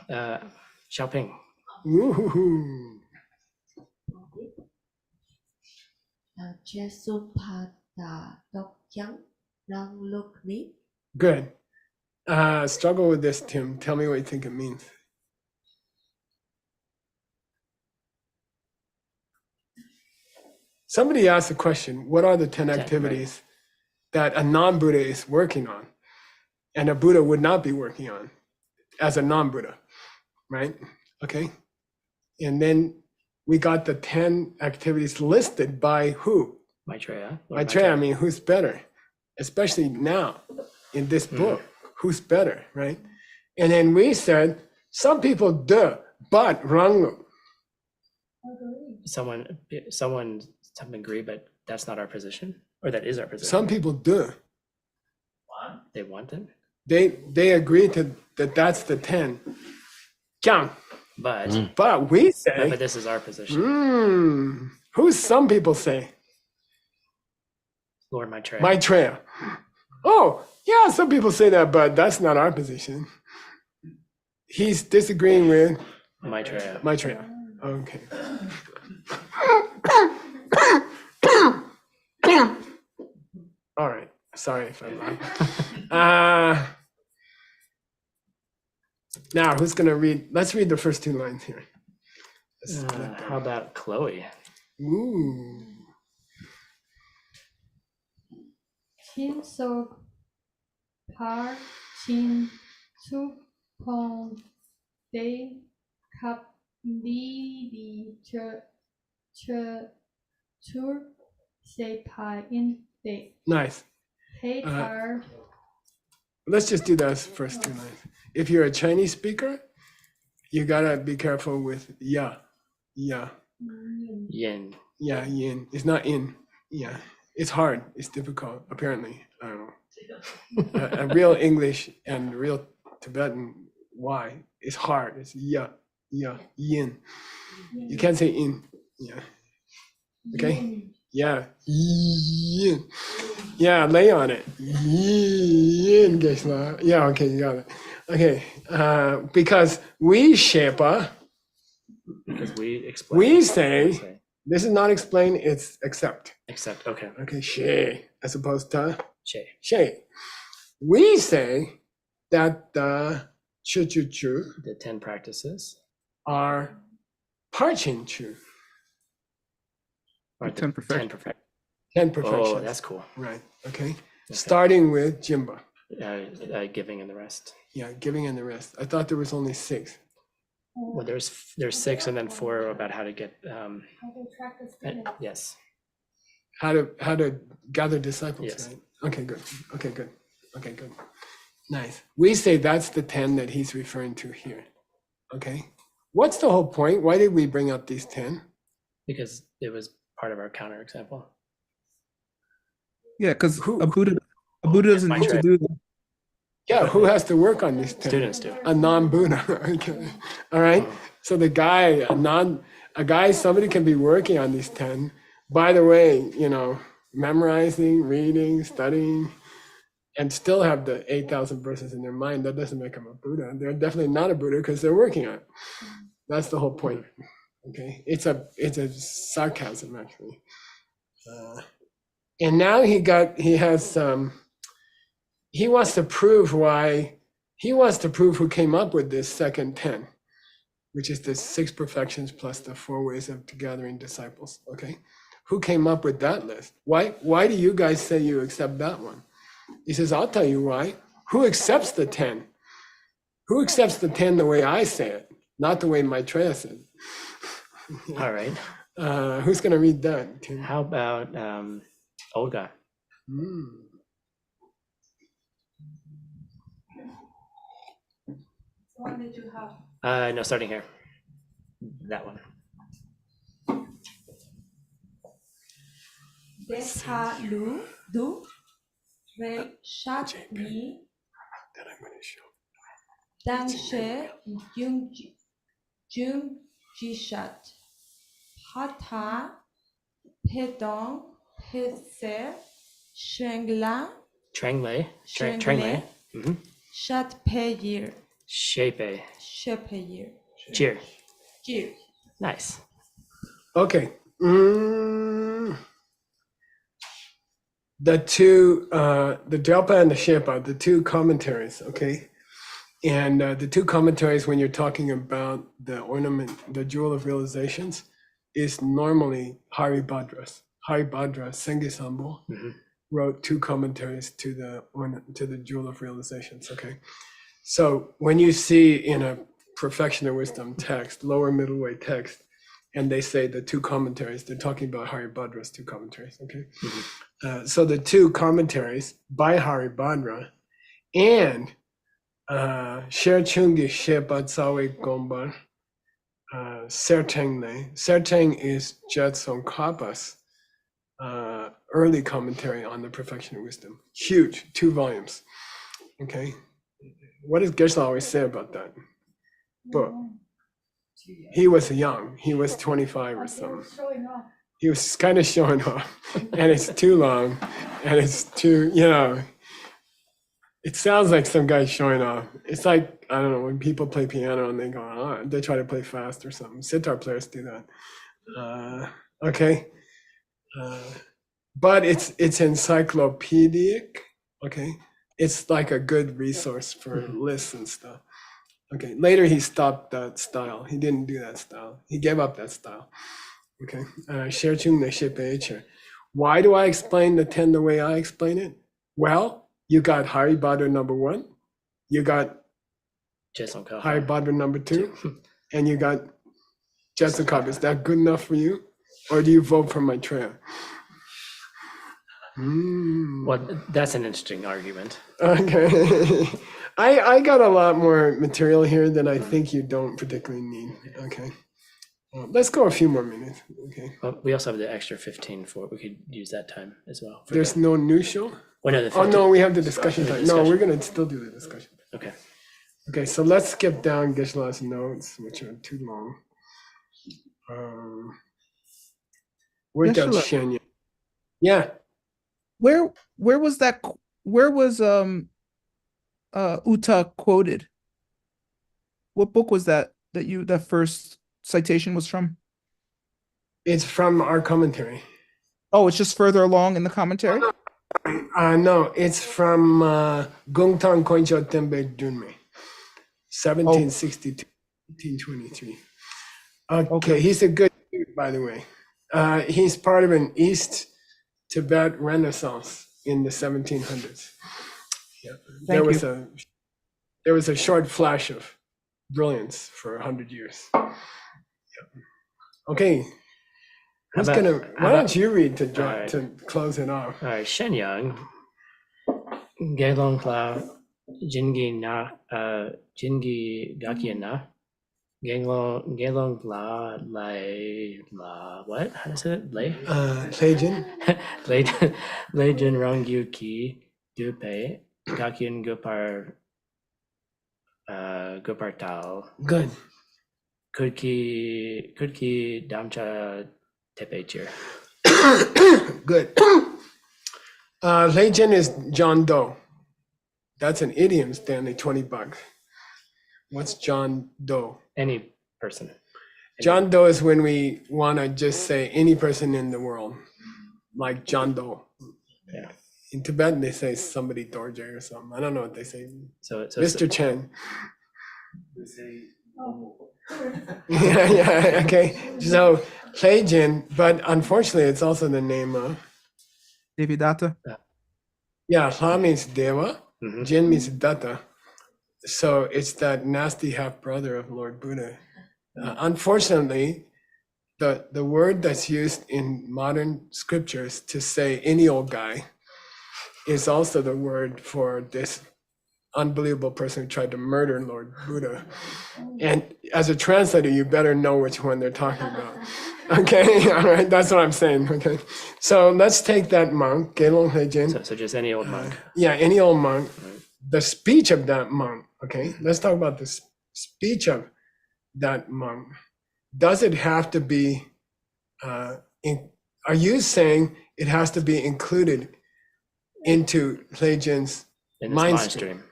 C: Xiaoping.
B: Woo-hoo-hoo. Good. Struggle with this, Tim. Tell me what you think it means. Somebody asked the question, what are the 10 activities that a non-Buddha is working on and a Buddha would not be working on as a non-Buddha, right? Okay. And then we got the 10 activities listed by who?
C: Maitreya.
B: Maitreya, I mean, who's better? Especially now in this book, who's better, right? And then we said, some people do, but Rangu.
C: Someone agree, but that's not our position, or that is our position.
B: Some people do.
C: They want it,
B: They agree to that. That's the 10. Jiang.
C: but
B: But we say,
C: but this is our position.
B: Who's some people say?
C: Lord Maitreya.
B: Maitreya. Oh, yeah, some people say that, but that's not our position. He's disagreeing with
C: Maitreya.
B: Maitreya. Okay. All right. Sorry if I'm wrong. Now, who's going to read? Let's read the first two lines here.
C: How about Chloe?
B: Ooh.
G: Chin so par chin su pong de kap li di tur se pai in de
B: Nice.
G: hey tar
B: Let's just do those first two lines. If you're a Chinese speaker, you gotta be careful with ya.
C: Yin.
B: Yeah, yin. It's not in. Yeah. It's hard. It's difficult, apparently. I don't know. A real English and real Tibetan Y is hard. It's ya, yin. You can't say in. Yeah. Okay? Yeah. Yin. Yeah, lay on it. Yin, Geshe-la. Yeah, okay, you got it. Okay. Because we Sherpa,
C: Because we explain.
B: we say, this is not explain, it's accept.
C: Except, okay.
B: Okay, she, as opposed to
C: Che.
B: she. We say that the chu,
C: The 10 practices.
B: are parchin chu,
C: Or
I: 10 perfections.
C: 10 perfect.
B: 10 perfections.
C: Oh, that's cool.
B: Right, okay. Starting with Jimba.
C: Giving and the rest.
B: Yeah, giving and the rest. I thought there was only 6.
C: Well, there's 6 and then 4 about how to get.
G: how to attract the student.
C: Yes.
B: How to gather disciples,
C: Yes.
B: right? Okay, good. Okay, good. Okay, good. Nice. We say that's the 10 that he's referring to here. Okay. What's the whole point? Why did we bring up these 10?
C: Because it was part of our counterexample.
I: Yeah, because
B: Who-
I: a Buddha doesn't need to
C: Maitreya.
I: do that.
B: Yeah, who has to work on these 10?
C: Students do.
B: A non-Buddha. Okay. All right. So the guy, somebody can be working on these 10. By the way, memorizing, reading, studying, and still have the 8,000 verses in their mind. That doesn't make them a Buddha. They're definitely not a Buddha because they're working on it. That's the whole point. Okay. It's a sarcasm actually. And now he wants to prove who came up with this second 10, which is the 6 perfections plus the 4 ways of gathering disciples. Okay. Who came up with that list? Why do you guys say you accept that one? He says, I'll tell you why. Who accepts the 10? Who accepts the 10 the way I say it, not the way Maitreya said?
C: All right.
B: Who's going to read that, Tim?
C: How about Olga?
G: What did you have?
C: No, starting here. That one.
L: Desa lu du re shat ni
B: That I'm going to show.
L: dan she jung jishat hata pedong pese shengla
C: Tranglay.
L: Tranglay.
C: Tranglay. Mm-hmm.
L: shat peyir
C: Shape.
L: shepeyir
C: Cheer.
L: jir.
C: Nice.
B: Okay. The two, the Delpa and the Sherpa, the two commentaries, okay? And the two commentaries, when you're talking about the ornament, the jewel of realizations, is normally Haribhadras. Haribhadra Sengisambo wrote 2 commentaries to the jewel of realizations, okay? So when you see in a Perfection of Wisdom text, lower middle way text, and they say the 2 commentaries, they're talking about Haribhadra's 2 commentaries, okay? So the 2 commentaries by Haribhadra and Sherchungi Shepa Tsawe Gombar Sertengne. Serteng is Jetson Kapa's early commentary on the Perfection of Wisdom. Huge, 2 volumes, okay? What does Geshe-la always say about that book? He was young. He was 25 or something.
G: Showing off.
B: He was kind of showing off, and it's too long, and it's too, it sounds like some guy showing off. It's like, I don't know, when people play piano and they go, oh, they try to play fast or something. Sitar players do that. Okay. But it's encyclopedic. Okay. It's like a good resource for lists and stuff. Okay. Later, he stopped that style. He didn't do that style. He gave up that style. Okay. Why do I explain the 10 the way I explain it? Well, you got Hari Bhadra number 1, you got Hari Bhadra number 2, and you got Jessica. Is that good enough for you? Or do you vote for Maitreya?
C: Well, that's an interesting argument.
B: Okay. I got a lot more material here that I think you don't particularly need. Okay. Let's go a few more minutes. Okay.
C: Well, we also have the extra 15 for, we could use that time as well.
B: There's no new show?
C: Well, no,
B: Oh, no, we have the discussion time. No, we're going to still do the discussion.
C: Okay.
B: Okay, so let's skip down Geshe-la's notes, which are too long. Where's that
I: Geshe-la.
B: Shenya? Yeah.
I: Where was that? Where was Uta quoted? What book was that that first citation was from?
B: It's from our commentary.
I: Oh, it's just further along in the commentary?
B: No, it's from Gungtang Koincho Tenbei Dunmei, 1762, 1823. Okay, he's a good dude, by the way. He's part of an East Tibet Renaissance in the 1700s. Yeah. There was a short flash of brilliance for 100 years. Yeah. Okay. Why don't you read to close it off?
C: All right, Shenyang, Gelong Kla, Jingi Na, Jingi Gakiana, Gelong Kla, Lay, what? How does it? Lay?
B: Leijin.
C: Leijin Rongyu Ki, Dupe, Gakian Gopar Tal.
B: Good.
C: Kudki Damcha Tepechir.
B: Good. Leijin is John Doe. That's an idiom, Stanley, $20. What's John Doe?
C: Any person.
B: John Doe is when we want to just say any person in the world, like John Doe.
C: Yeah.
B: In Tibetan, they say somebody Dorje or something. I don't know what they say.
C: So
B: Mr. Chen.
D: They say,
B: yeah, okay. So Leijin, but unfortunately, it's also the name of
I: Devidata.
B: Yeah, Ha means Deva, Jin means Datta. So it's that nasty half brother of Lord Buddha. Unfortunately, the word that's used in modern scriptures to say any old guy is also the word for this unbelievable person who tried to murder Lord Buddha. And as a translator, you better know which one they're talking about. Okay, all right, that's what I'm saying. Okay, so let's take that monk, Gelong Leijin.
C: So just any old monk.
B: Yeah, any old monk. The speech of that monk. Okay, let's talk about the speech of that monk. Does it have to be? Are you saying it has to be included into Leijin's mind stream?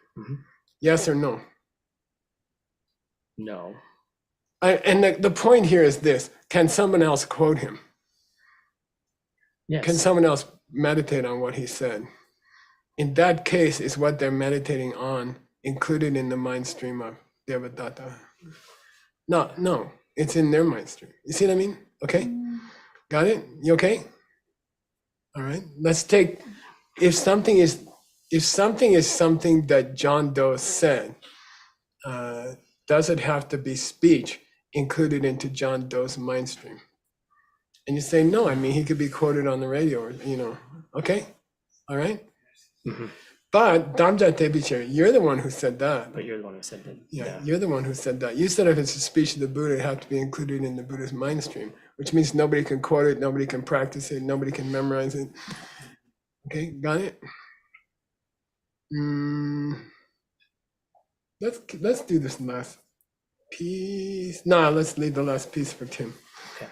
B: Yes or no?
C: No.
B: And the point here is this: can someone else quote him?
C: Yes.
B: Can someone else meditate on what he said? In that case, is what they're meditating on included in the mind stream of Devadatta? No, it's in their mind stream. You see what I mean? Okay, got it? You okay? All right. Let's take if something is something that John Doe said, does it have to be speech included into John Doe's mind stream? And you say, no, I mean, he could be quoted on the radio, or, okay, all right? But Damja Tebicher, you're the one who said that.
C: But you're the one who said that.
B: Yeah, you're the one who said that. You said if it's a speech of the Buddha, it has to be included in the Buddha's mind stream, which means nobody can quote it, nobody can practice it, nobody can memorize it. Okay, got it? Let's do this last piece. No, let's leave the last piece for Tim.
C: Okay.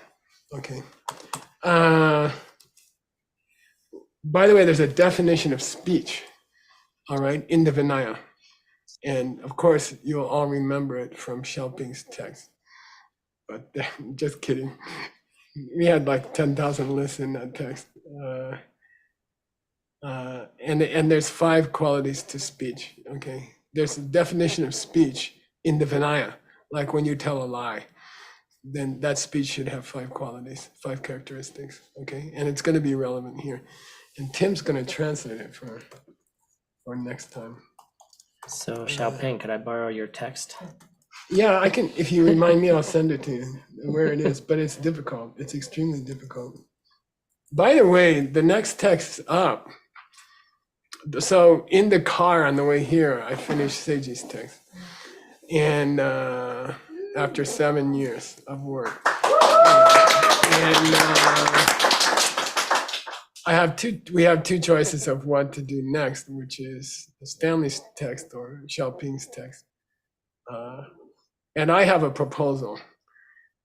B: Okay. By the way, there's a definition of speech, all right, in the Vinaya. And of course, you'll all remember it from Xiaoping's text. But just kidding. We had like 10,000 lists in that text. And there's 5 qualities to speech, okay? There's a definition of speech in the Vinaya, like when you tell a lie, then that speech should have 5 qualities, 5 characteristics, okay? And it's gonna be relevant here. And Tim's gonna translate it for next time.
C: So Xiaoping, could I borrow your text?
B: Yeah, I can, if you remind me, I'll send it to you where it is, but it's difficult. It's extremely difficult. By the way, the next text up. So in the car on the way here, I finished Seiji's text. And after 7 years of work. And we have two choices of what to do next, which is Stanley's text or Xiaoping's text. And I have a proposal.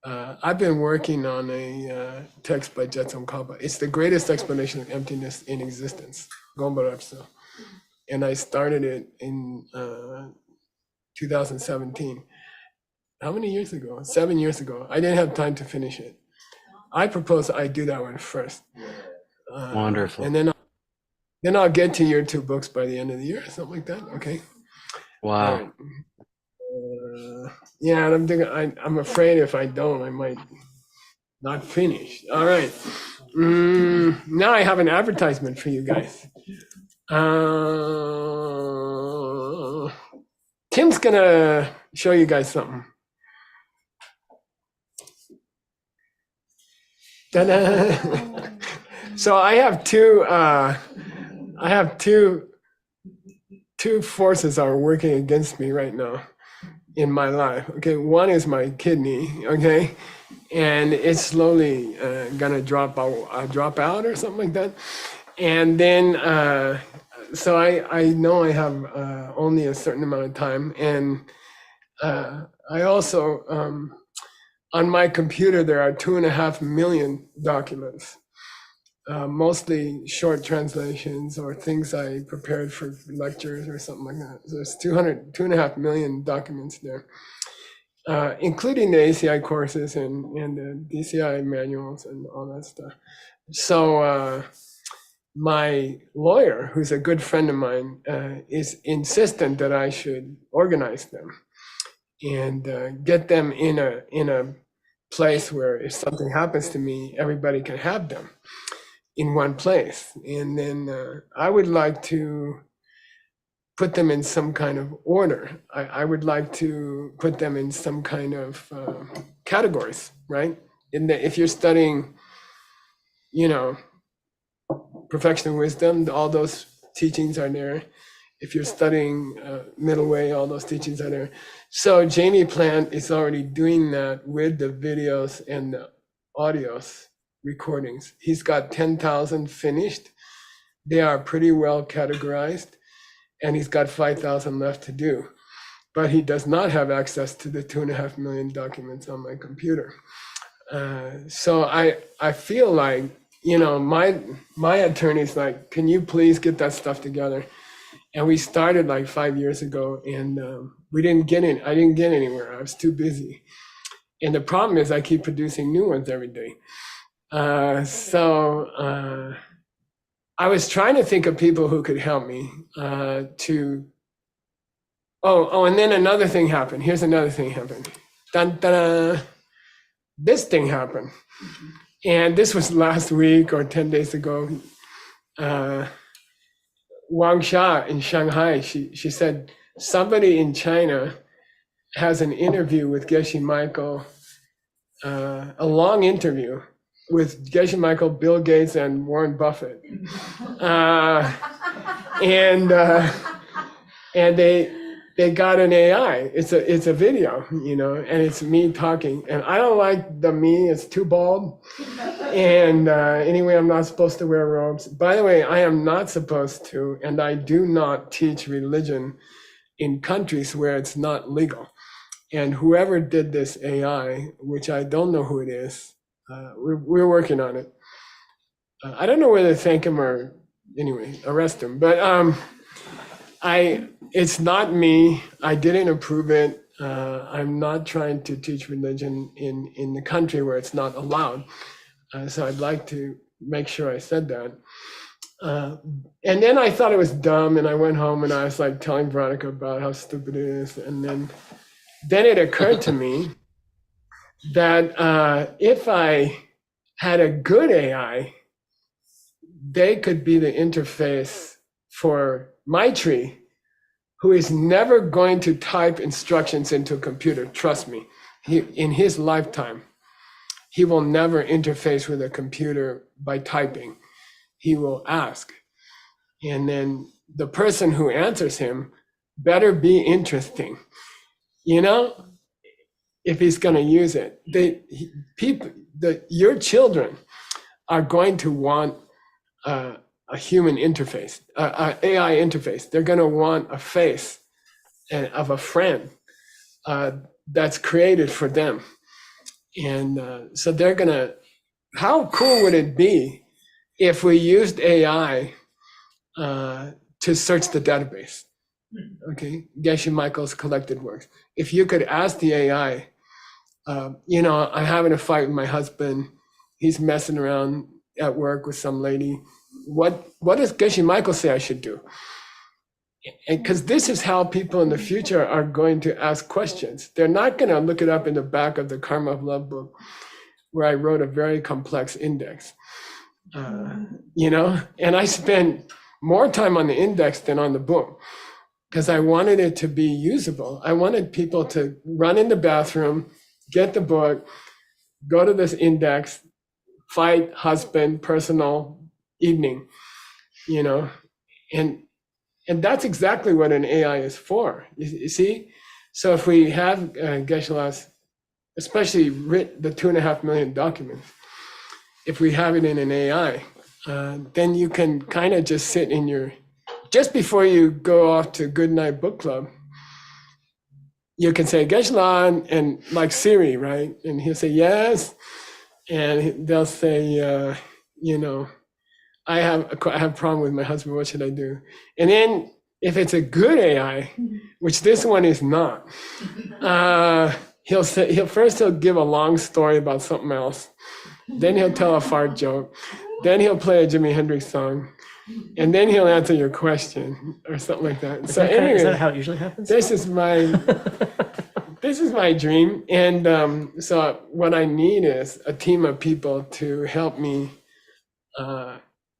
B: I've been working on a text by Jetson Kaba. It's the greatest explanation of emptiness in existence, Gombarapso. And I started it in 2017. How many years ago? 7 years ago. I didn't have time to finish it. I propose I do that one first.
A: Wonderful.
B: And then I'll get to your 2 books by the end of the year, something like that. Okay.
A: Wow.
B: Right. Yeah, and I'm thinking, I'm afraid if I don't, I might not finish. All right. Now I have an advertisement for you guys. Tim's gonna show you guys something. Ta-da! So I have two forces are working against me right now in my life. Okay, one is my kidney. Okay, and it's slowly gonna drop out or something like that. And then so I know I have only a certain amount of time, and I also on my computer there are 2.5 million documents. Mostly short translations or things I prepared for lectures or something like that. So there's 2.5 million documents there, including the ACI courses and the DCI manuals and all that stuff. So my lawyer, who's a good friend of mine, is insistent that I should organize them and get them in a place where if something happens to me, everybody can have them in one place. And then I would like to put them in some kind of order. I would like to put them in some kind of categories, right? If you're studying, perfection and wisdom, all those teachings are there. If you're studying middle way, all those teachings are there. So Jamie Plant is already doing that with the videos and the audios recordings. He's got 10,000 finished. They are pretty well categorized, and he's got 5,000 left to do. But he does not have access to the 2.5 million documents on my computer. So I feel like, my attorney's like, can you please get that stuff together? And we started like 5 years ago, and I didn't get anywhere. I was too busy. And the problem is I keep producing new ones every day. So I was trying to think of people who could help me and then another thing happened. Here's another thing happened. Dun, dun, this thing happened. And this was last week or 10 days ago. Wang Xia in Shanghai, she said, somebody in China has an interview with Geshe Michael, a long interview with Geshe Michael, Bill Gates, and Warren Buffett. And they got an AI. It's a video, and it's me talking. And I don't like the me, it's too bald. And anyway, I'm not supposed to wear robes. By the way, I am not supposed to, and I do not teach religion in countries where it's not legal. And whoever did this AI, which I don't know who it is, we're working on it. I don't know whether to thank him or anyway arrest him, but it's not me. I didn't approve it. I'm not trying to teach religion in the country where it's not allowed. So I'd like to make sure I said that. And then I thought it was dumb, and I went home and I was like telling Veronica about how stupid it is. And then it occurred to me that if I had a good AI, they could be the interface for my tree, who is never going to type instructions into a computer. Trust me, in his lifetime, he will never interface with a computer by typing. He will ask. And then the person who answers him better be interesting, if he's going to use it. Your children are going to want a human interface, an AI interface. They're going to want a face of a friend that's created for them. And so they're going to, how cool would it be if we used AI to search the database? Okay, Geshe Michael's collected works. If you could ask the AI, I'm having a fight with my husband. He's messing around at work with some lady. What does Geshe Michael say I should do? And because this is how people in the future are going to ask questions. They're not going to look it up in the back of the Karma of Love book, where I wrote a very complex index. And I spent more time on the index than on the book because I wanted it to be usable. I wanted people to run in the bathroom, get the book, go to this index, fight, husband, personal, evening, and that's exactly what an AI is for. You see? So if we have Geshe-La's, especially the 2.5 million documents, if we have it in an AI, then you can kind of just sit in just before you go off to Good Night Book Club, you can say Geshe-La and like Siri, right? And he'll say yes, and they'll say, I have a problem with my husband. What should I do? And then if it's a good AI, which this one is not, he'll give a long story about something else. Then he'll tell a fart joke. Then he'll play a Jimi Hendrix song. And then he'll answer your question or something like that. Is that
C: how it usually happens?
B: This is my dream. And so what I need is a team of people to help me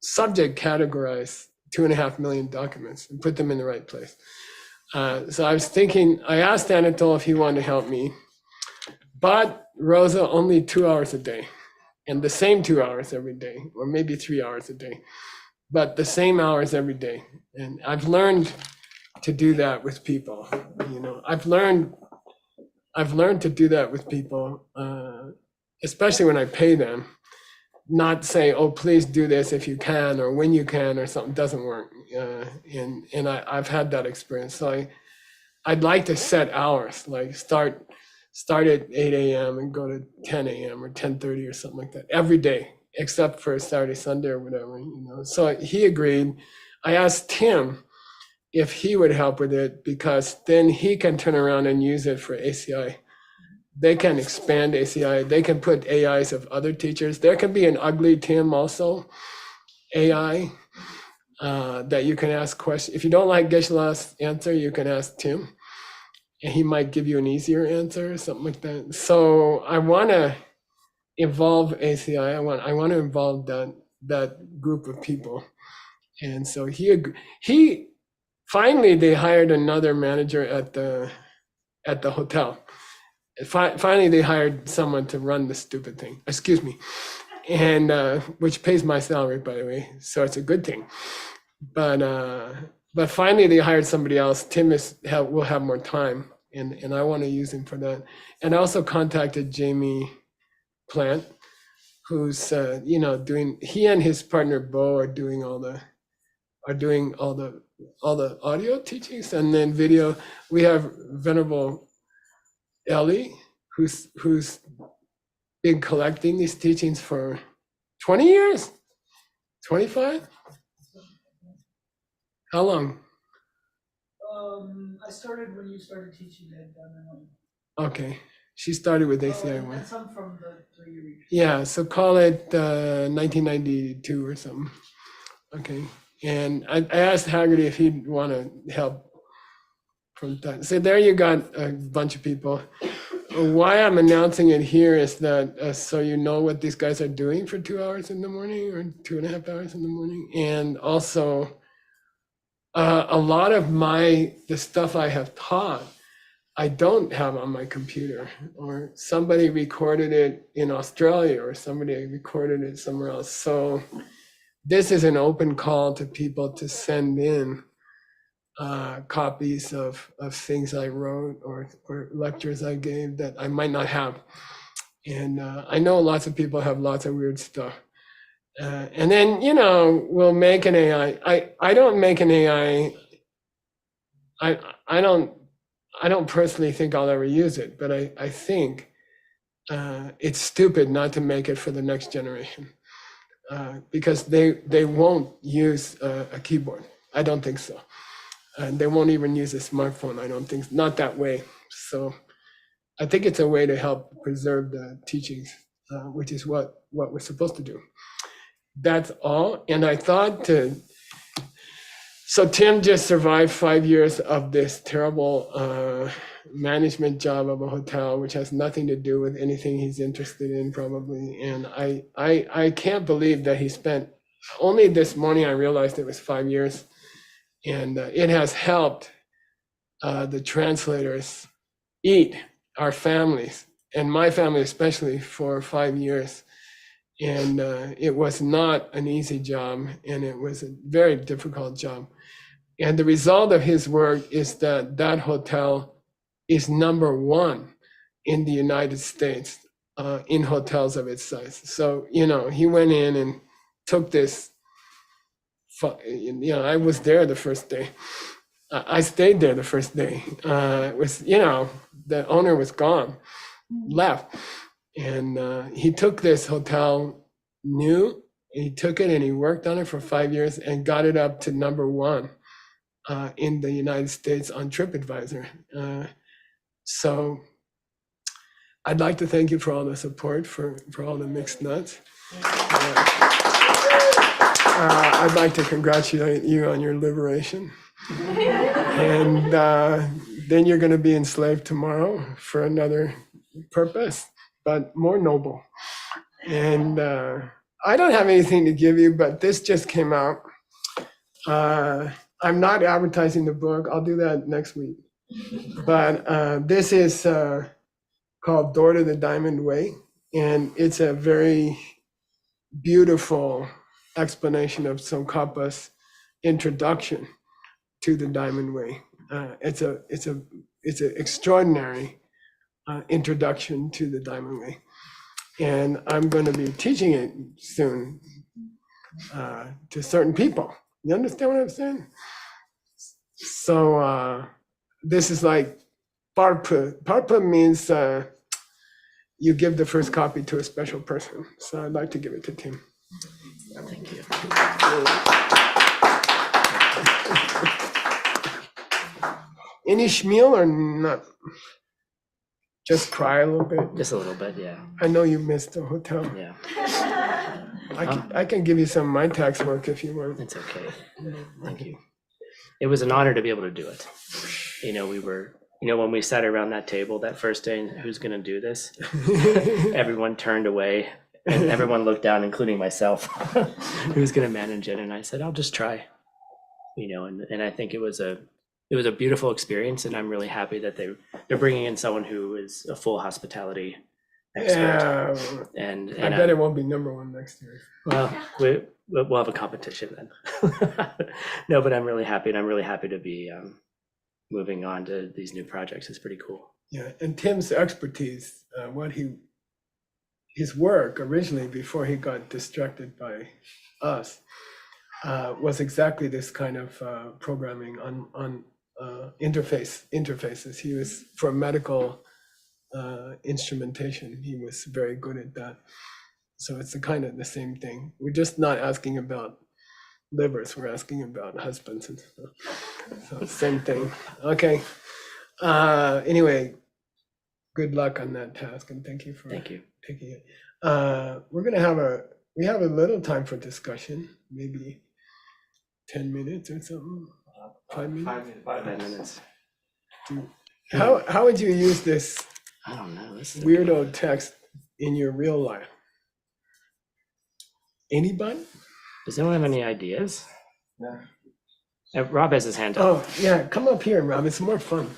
B: subject categorize 2.5 million documents and put them in the right place. So I was thinking, I asked Anatole if he wanted to help me, but Rosa, only 2 hours a day, and the same 2 hours every day, or maybe 3 hours a day, but the same hours every day. And I've learned to do that with people. I've learned to do that with people, especially when I pay them. Not say, oh, please do this if you can, or when you can, or something doesn't work. And I've had that experience. So I'd like to set hours, like start at 8 a.m. and go to 10 a.m. or 10:30 or something like that every day, except for Saturday, Sunday, or whatever. So he agreed. I asked Tim if he would help with it, because then he can turn around and use it for ACI. They can expand ACI. They can put AIs of other teachers. There can be an ugly Tim also, AI, that you can ask questions. If you don't like Geshe-La's answer, you can ask Tim, and he might give you an easier answer or something like that. So I want to evolve ACI. I want to involve that group of people. And so he finally, they hired another manager at the hotel. Finally, they hired someone to run the stupid thing. Excuse me, and which pays my salary, by the way, so it's a good thing. But finally, they hired somebody else. Tim will have more time, and I want to use him for that. And I also contacted Jamie Plant, who's doing. He and his partner Bo are doing all the audio teachings, and then video. We have Venerable Ellie, who's been collecting these teachings for 20 years, 25. How long?
M: I started when you started teaching it.
B: Okay, she started with ACI one.
M: And some from the 3 years.
B: Yeah, so call it 1992 or something. Okay, and I asked Haggerty if he'd want to help from that. So there you got a bunch of people. Why I'm announcing it here is that so you know what these guys are doing for 2 hours in the morning or 2.5 hours in the morning, and also a lot of the stuff I have taught, I don't have on my computer, or somebody recorded it in Australia, or somebody recorded it somewhere else. So this is an open call to people to send in copies of things I wrote or lectures I gave that I might not have. And I know lots of people have lots of weird stuff. And then, we'll make an AI. I don't make an AI. I don't personally think I'll ever use it, but I think it's stupid not to make it for the next generation because they won't use a keyboard. I don't think so. And they won't even use a smartphone. I don't think, not that way. So I think it's a way to help preserve the teachings, which is what we're supposed to do. That's all. And I thought so Tim just survived 5 years of this terrible management job of a hotel, which has nothing to do with anything he's interested in probably. And I can't believe that he spent, only this morning I realized it was 5 years. And it has helped the translators eat, our families, and my family especially, for 5 years. And it was not an easy job, and it was a very difficult job. And the result of his work is that that hotel is #1 in the United States in hotels of its size. So, he went in and took this. I was there the first day. I stayed there the first day. It was, the owner was gone, left. And he took this hotel new, he took it and he worked on it for 5 years and got it up to #1 in the United States on TripAdvisor. So I'd like to thank you for all the support, for all the mixed nuts. I'd like to congratulate you on your liberation. And then you're going to be enslaved tomorrow for another purpose, but more noble. And I don't have anything to give you, but this just came out. I'm not advertising the book. I'll do that next week. But this is called Door to the Diamond Way. And it's a very beautiful explanation of Tsongkhapa's introduction to the Diamond Way. It's an extraordinary introduction to the Diamond Way, and I'm going to be teaching it soon to certain people. You understand what I'm saying? So this is like Parpa. Parpa means you give the first copy to a special person. So I'd like to give it to Tim.
C: Thank you.
B: Any schmeal or not? Just cry a little bit.
C: Just a little bit, yeah.
B: I know you missed the hotel.
C: Yeah.
B: I can give you some of my tax work if you want.
C: It's okay. Thank you. It was an honor to be able to do it. We were, when we sat around that table that first day, and who's going to do this? Everyone turned away. And everyone looked down, including myself, who's going to manage it. And I said, I'll just try, and I think it was a beautiful experience. And I'm really happy that they're bringing in someone who is a full hospitality expert. And
B: I bet it won't be #1 next year.
C: Well, we'll have a competition then. No, but I'm really happy. And I'm really happy to be moving on to these new projects. It's pretty cool.
B: Yeah. And Tim's expertise, his work originally, before he got distracted by us, was exactly this kind of programming on interfaces. He was for medical instrumentation. He was very good at that. So it's kind of the same thing. We're just not asking about livers, we're asking about husbands and stuff. So same thing. Okay. Anyway, good luck on that task, and thank you for taking it. We're gonna have we have a little time for discussion, maybe 10 minutes or something. 5 minutes.
F: 5 minutes.
B: How would you use this?
C: I don't know. This is
B: weirdo text in your real life? Anybody?
C: Does anyone have any ideas?
F: Yeah.
C: Rob has his hand up.
B: Oh, yeah, come up here, Rob. It's more fun.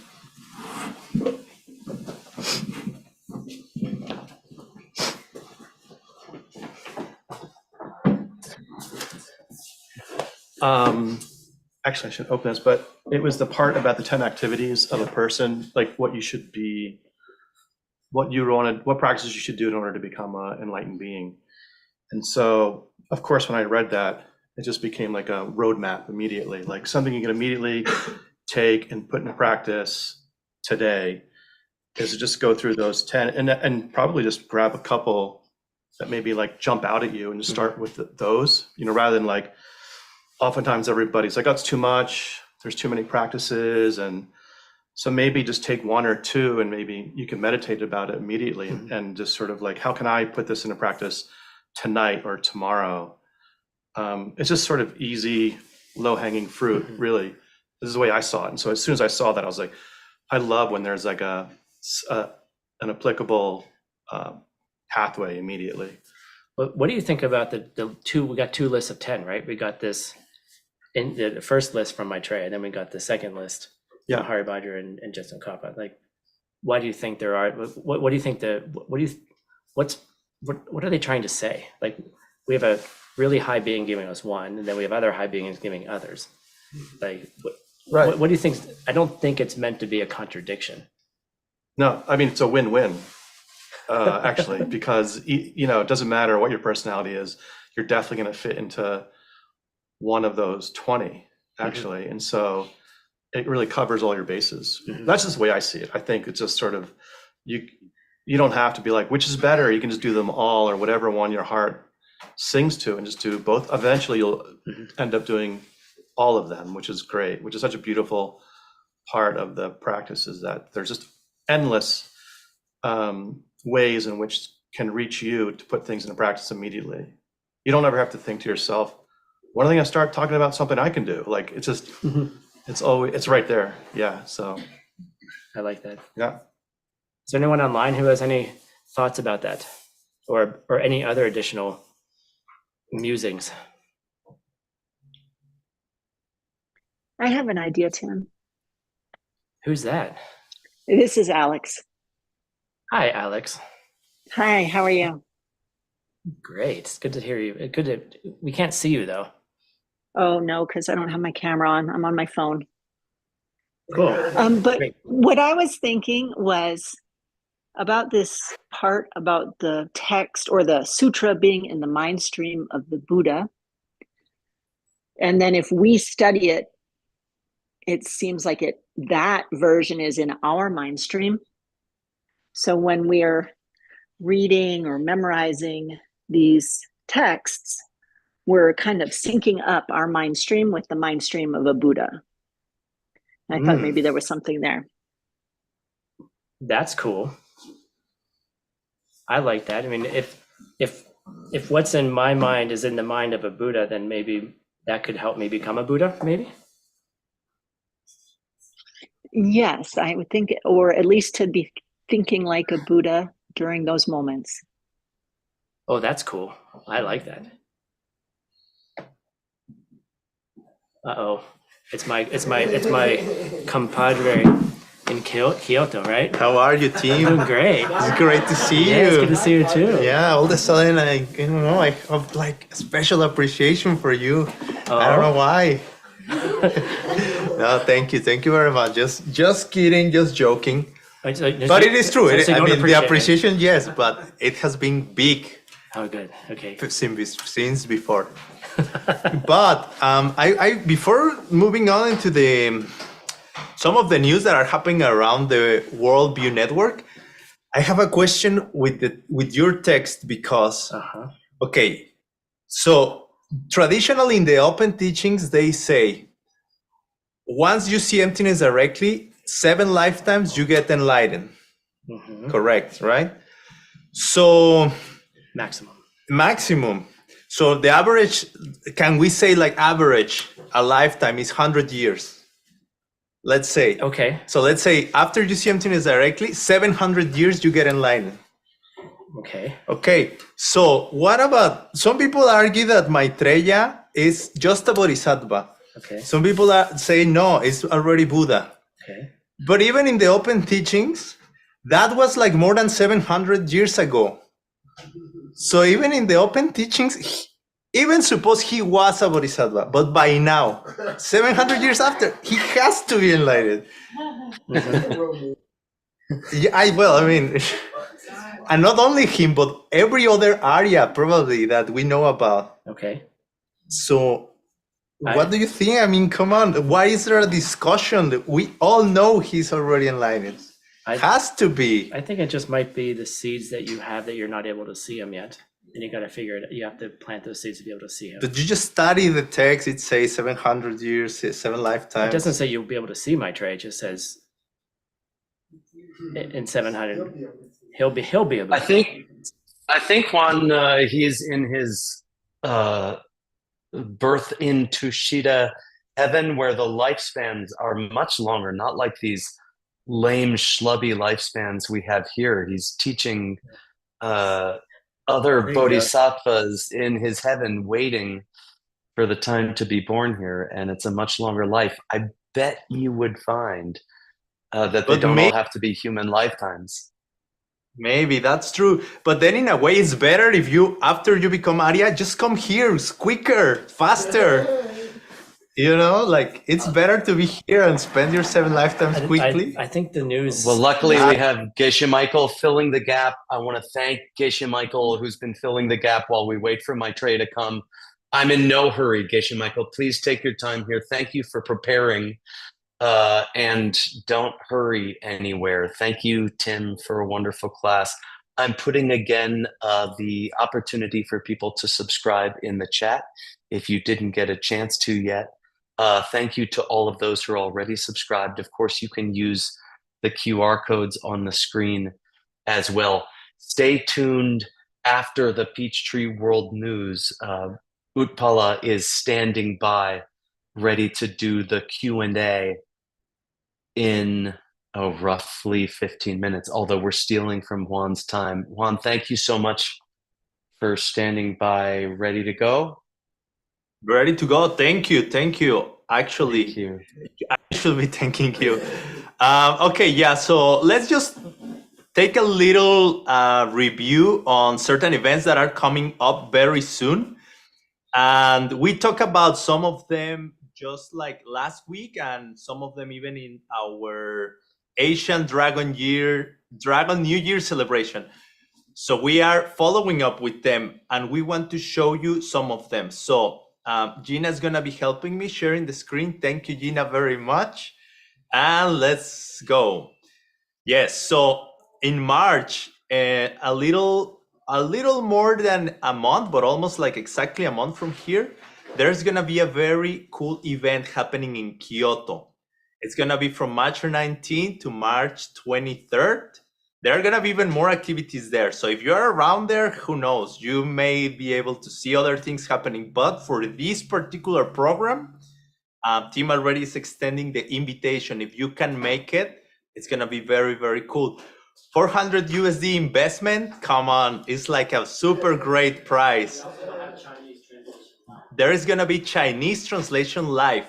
F: Actually, I should open this, but it was the part about the 10 activities of a person, like what you should be, what practices you should do in order to become an enlightened being. And so, of course, when I read that, it just became like a roadmap immediately, like something you can immediately take and put into practice today is to just go through those 10 and probably just grab a couple that maybe like jump out at you and just start with those, rather than like, oftentimes everybody's like, oh, it's too much, there's too many practices. And so maybe just take one or two and maybe you can meditate about it immediately and just sort of like, how can I put this into practice tonight or tomorrow? It's just sort of easy, low-hanging fruit, really. This is the way I saw it. And so as soon as I saw that, I was like, I love when there's like an applicable pathway immediately.
C: Well, what do you think about the two? We got two lists of 10, right? We got this in the first list from Maitreya, and then we got the second list, from Hari Bhadra and Jetsun Kappa. Like, why do you think there are? What do you think what are they trying to say? Like, we have a really high being giving us one, and then we have other high beings giving others. Like, what do you think? I don't think it's meant to be a contradiction.
F: No, I mean, it's a win-win, actually, because, it doesn't matter what your personality is, you're definitely going to fit into one of those 20, actually. And so it really covers all your bases. That's just the way I see it. I think it's just sort of, you don't have to be like, which is better? You can just do them all or whatever one your heart sings to and just do both. Eventually, you'll end up doing all of them, which is great, which is such a beautiful part of the practice, is that there's just endless ways in which can reach you to put things into practice immediately. You don't ever have to think to yourself, when am I going to start talking about something I can do? Like, it's just, it's right there. Yeah. So
C: I like that.
F: Yeah.
C: Is there anyone online who has any thoughts about that, or any other additional musings?
N: I have an idea, Tim.
C: Who's that?
N: This is Alex.
C: Hi, Alex.
N: Hi, how are you?
C: Great. It's good to hear you. We can't see you though.
N: Oh no, because I don't have my camera on. I'm on my phone.
C: Cool.
N: But
C: Great.
N: what I was thinking was about this part about the text or the sutra being in the mind stream of the Buddha. And then if we study it, it seems like that version is in our mind stream. So when we're reading or memorizing these texts, we're kind of syncing up our mind stream with the mind stream of a Buddha. And I thought maybe there was something there.
C: That's cool. I like that. I mean, if what's in my mind is in the mind of a Buddha, then maybe that could help me become a Buddha, maybe?
N: Yes, I would think, or at least to be thinking like a Buddha during those moments.
C: Oh, that's cool. I like that. Uh-oh. It's my compadre in Kyoto, right?
O: How are you, team?
C: I'm doing great.
O: It's great to see you.
C: Yeah, it's good to see you too.
O: Yeah, all of a sudden, I have like a special appreciation for you. I don't know why. No, thank you very much. Just kidding, just joking. But it is true.
C: So
O: I mean, the appreciation, yes, but it has been big.
C: Oh, good. Okay.
O: Since before. But I before moving on into some of the news that are happening around the Worldview Network, I have a question with your text because, okay, so traditionally in the open teachings, they say, once you see emptiness directly, 7 lifetimes you get enlightened. Correct, right? So maximum. So the average, can we say like average, a lifetime is 100 years? Let's say.
C: Okay.
O: So let's say after you see emptiness directly, 700 years you get enlightened.
C: Okay.
O: Okay. So what about, some people argue that Maitreya is just a bodhisattva.
C: Okay.
O: Some people say no, it's already Buddha.
C: Okay.
O: But even in the open teachings, that was like more than 700 years ago. So even in the open teachings, even suppose he was a bodhisattva, but by now, 700 years after, he has to be enlightened. Yeah, I mean, and not only him, but every other Arya probably that we know about.
C: Okay.
O: So what do you think? I mean, come on, why is there a discussion that we all know he's already enlightened? Has to be.
C: I think it just might be the seeds that you have that you're not able to see them yet. And you got to figure it. You have to plant those seeds to be able to see him.
O: Did you just study the text? It says 700 years, 7 lifetimes.
C: It doesn't say you'll be able to see Maitreya. It just says in 700 he'll be able.
A: I think Juan, he's in his birth in Tushita heaven, where the lifespans are much longer, not like these lame schlubby lifespans we have here. He's teaching other bodhisattvas in his heaven, waiting for the time to be born here, and it's a much longer life. I bet you would find that they don't all have to be human lifetimes.
O: Maybe that's true, but then in a way it's better if you, after you become Arya, just come here. It's quicker, faster. You know, like it's better to be here and spend your 7 lifetimes quickly.
C: I think the news.
A: Well, luckily we have Geisha Michael filling the gap. I want to thank Geisha Michael, who's been filling the gap while we wait for Maitreya to come. I'm in no hurry, Geisha Michael. Please take your time here. Thank you for preparing, and don't hurry anywhere. Thank you, Tim, for a wonderful class. I'm putting again the opportunity for people to subscribe in the chat if you didn't get a chance to yet. Thank you to all of those who are already subscribed. Of course, you can use the QR codes on the screen as well. Stay tuned after the Peachtree World News. Utpala is standing by, ready to do the Q&A in roughly 15 minutes, although we're stealing from Juan's time. Juan, thank you so much for standing by, ready to go.
O: Ready to go. Thank you. Actually,
A: thank you.
O: I should be thanking you. Okay, yeah. So let's just take a little review on certain events that are coming up very soon, and we talk about some of them just like last week, and some of them even in our Asian Dragon New Year celebration. So we are following up with them, and we want to show you some of them. So Gina is going to be helping me sharing the screen. Thank you, Gina, very much. And let's go. Yes, so in March, a little more than a month, but almost like exactly a month from here, there's going to be a very cool event happening in Kyoto. It's going to be from March 19th to March 23rd. There are going to be even more activities there. So if you're around there, who knows, you may be able to see other things happening. But for this particular program, Tim already is extending the invitation. If you can make it, it's going to be very, very cool. 400 USD investment, come on, it's like a super great price. There is going to be Chinese translation live.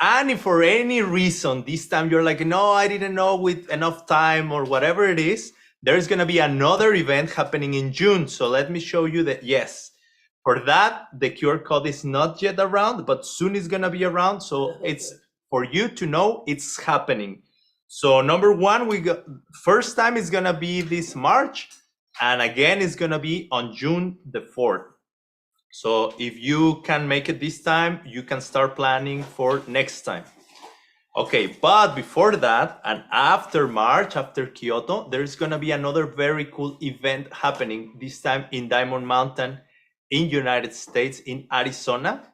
O: And if for any reason this time you're like, no, I didn't know with enough time or whatever it is, there's going to be another event happening in June. So let me show you that, yes, for that, the QR code is not yet around, but soon it's going to be around. So it's for you to know it's happening. So number one, first time is going to be this March. And again, it's going to be on June the 4th. So if you can make it this time, you can start planning for next time. Okay, but before that, and after March, after Kyoto, there's gonna be another very cool event happening, this time in Diamond Mountain in United States, in Arizona.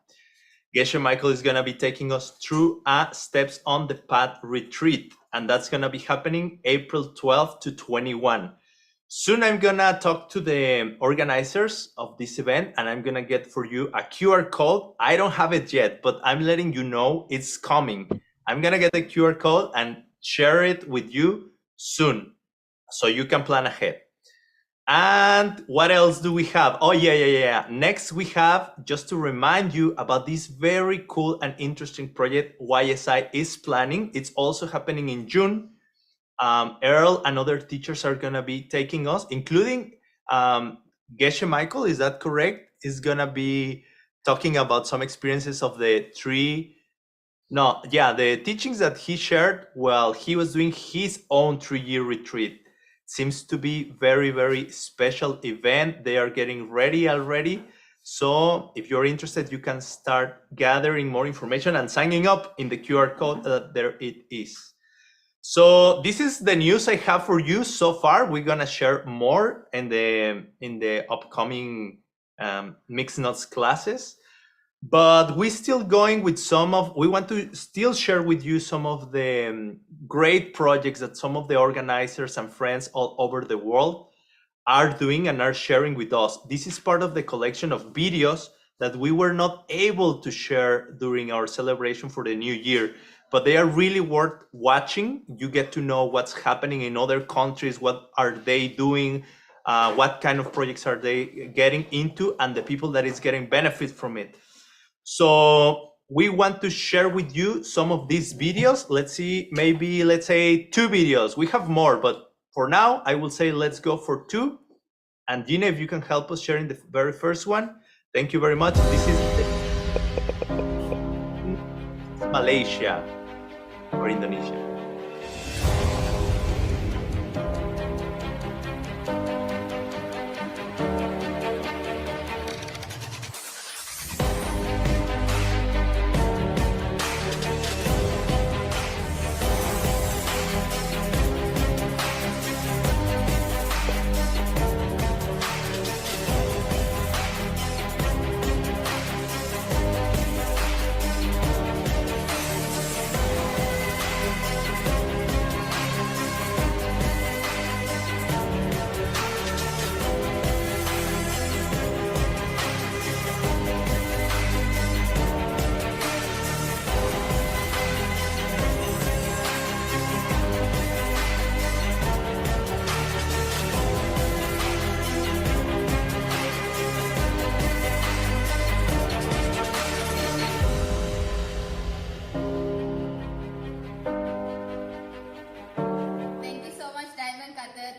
O: Geshe Michael is gonna be taking us through a Steps on the Path retreat, and that's gonna be happening April 12 to 21. Soon I'm gonna talk to the organizers of this event, and I'm gonna get for you a QR code. I don't have it yet, but I'm letting you know it's coming. I'm gonna get the QR code and share it with you soon, so you can plan ahead. And what else do we have? Oh, yeah. Next, we have, just to remind you about this very cool and interesting project YSI is planning. It's also happening in June. Earl and other teachers are going to be taking us, including Geshe Michael, is that correct? Is going to be talking about some experiences of the the teachings that he shared while he was doing his own 3-year retreat. Seems to be very, very special event. They are getting ready already. So if you're interested, you can start gathering more information and signing up in the QR code. There it is. So this is the news I have for you so far. We're gonna share more in the upcoming Mixed Nuts classes. But we're still going with we want to still share with you some of the great projects that some of the organizers and friends all over the world are doing and are sharing with us. This is part of the collection of videos that we were not able to share during our celebration for the new year, but they are really worth watching. You get to know what's happening in other countries, what are they doing, what kind of projects are they getting into, and the people that is getting benefit from it. So we want to share with you some of these videos. Let's see, maybe let's say 2 videos. We have more, but for now, I will say let's go for 2. And Gina, if you can help us sharing the very first one. Thank you very much. This is Malaysia or Indonesia.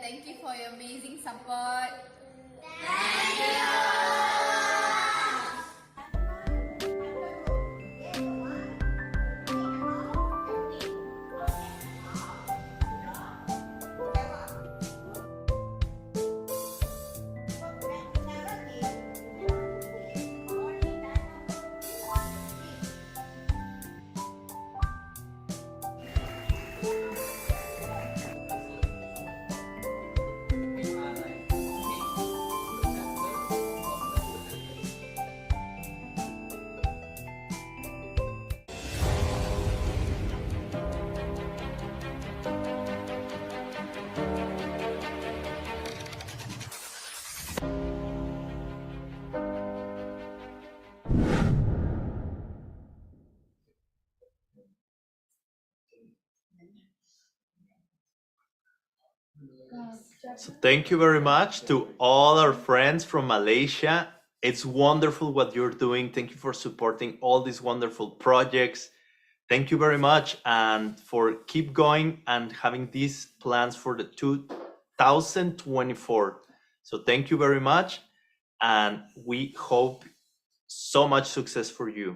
P: Thank you for your amazing support.
O: So thank you very much to all our friends from Malaysia. It's wonderful what you're doing. Thank you for supporting all these wonderful projects. Thank you very much, and for keep going and having these plans for the 2024. So thank you very much, and we hope so much success for you.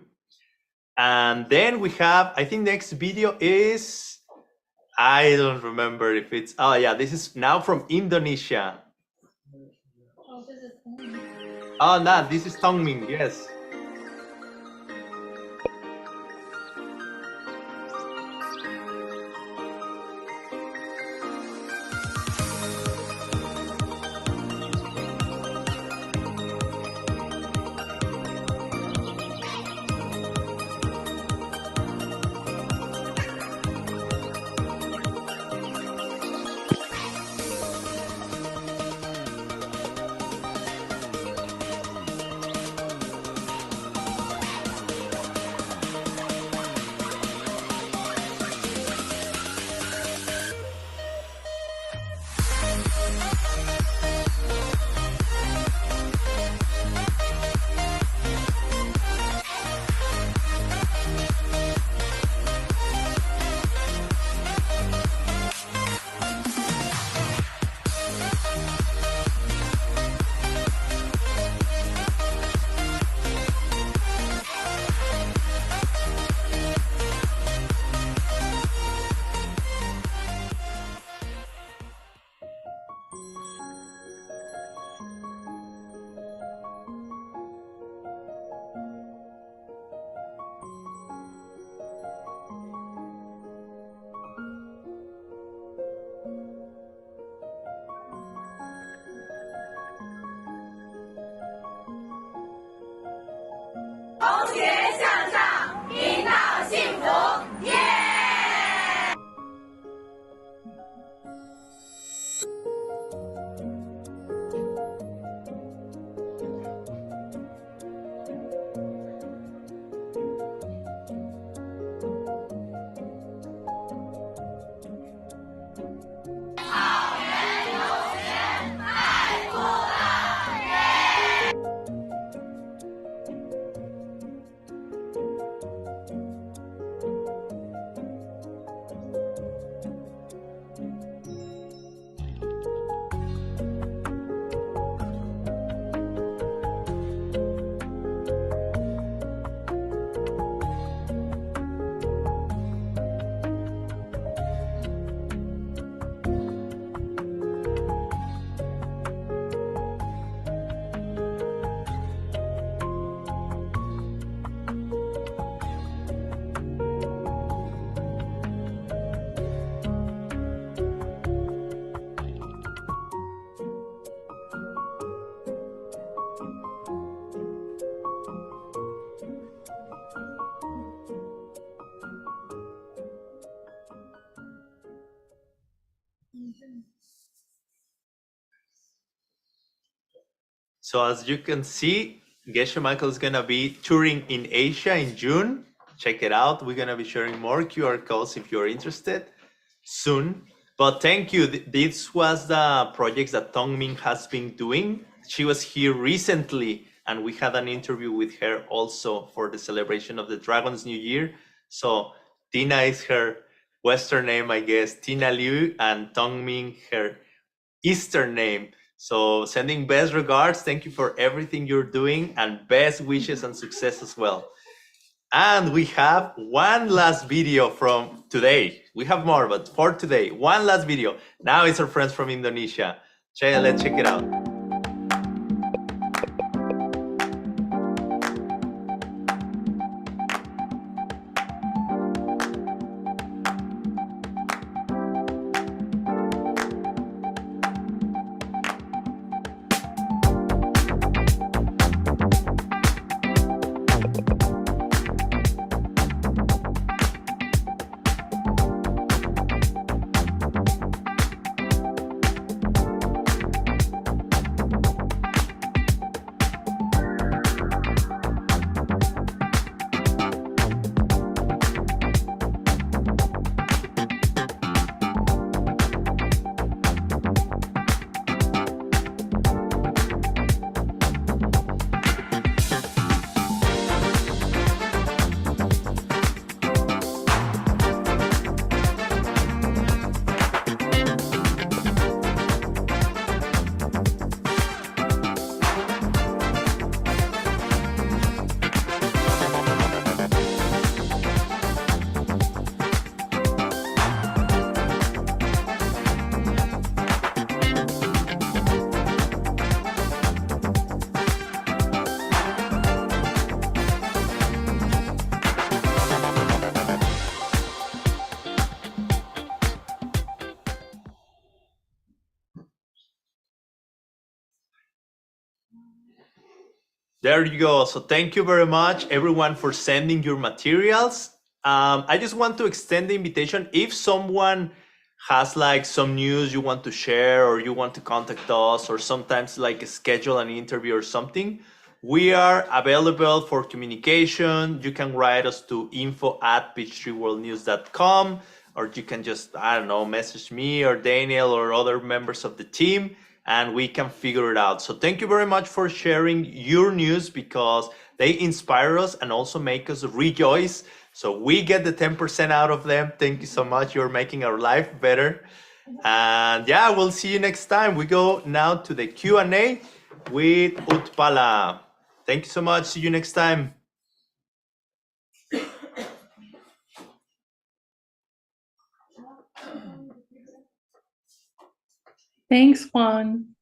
O: And then we have, I think next video is, I don't remember if it's, oh yeah, this is now from Indonesia.
G: Oh, this is Tongming.
O: Oh, no, this is Tongming, yes. So as you can see, Geshe Michael is gonna be touring in Asia in June. Check it out. We're gonna be sharing more QR codes if you're interested soon. But thank you. This was the projects that Tongming has been doing. She was here recently and we had an interview with her also for the celebration of the Dragon's New Year. So Tina is her Western name, I guess, Tina Liu, and Tongming her Eastern name. So sending best regards. Thank you for everything you're doing and best wishes and success as well. And we have one last video from today. We have more, but for today, one last video. Now it's our friends from Indonesia. Let's check it out. There you go. So thank you very much, everyone, for sending your materials. I just want to extend the invitation. If someone has like some news you want to share or you want to contact us or sometimes like schedule an interview or something, we are available for communication. You can write us to info@peachtreeworldnews.com, or you can just, I don't know, message me or Daniel or other members of the team, and we can figure it out. So thank you very much for sharing your news, because they inspire us and also make us rejoice. So we get the 10% out of them. Thank you so much. You're making our life better. And yeah, we'll see you next time. We go now to the Q&A with Utpala. Thank you so much. See you next time.
E: Thanks, Juan.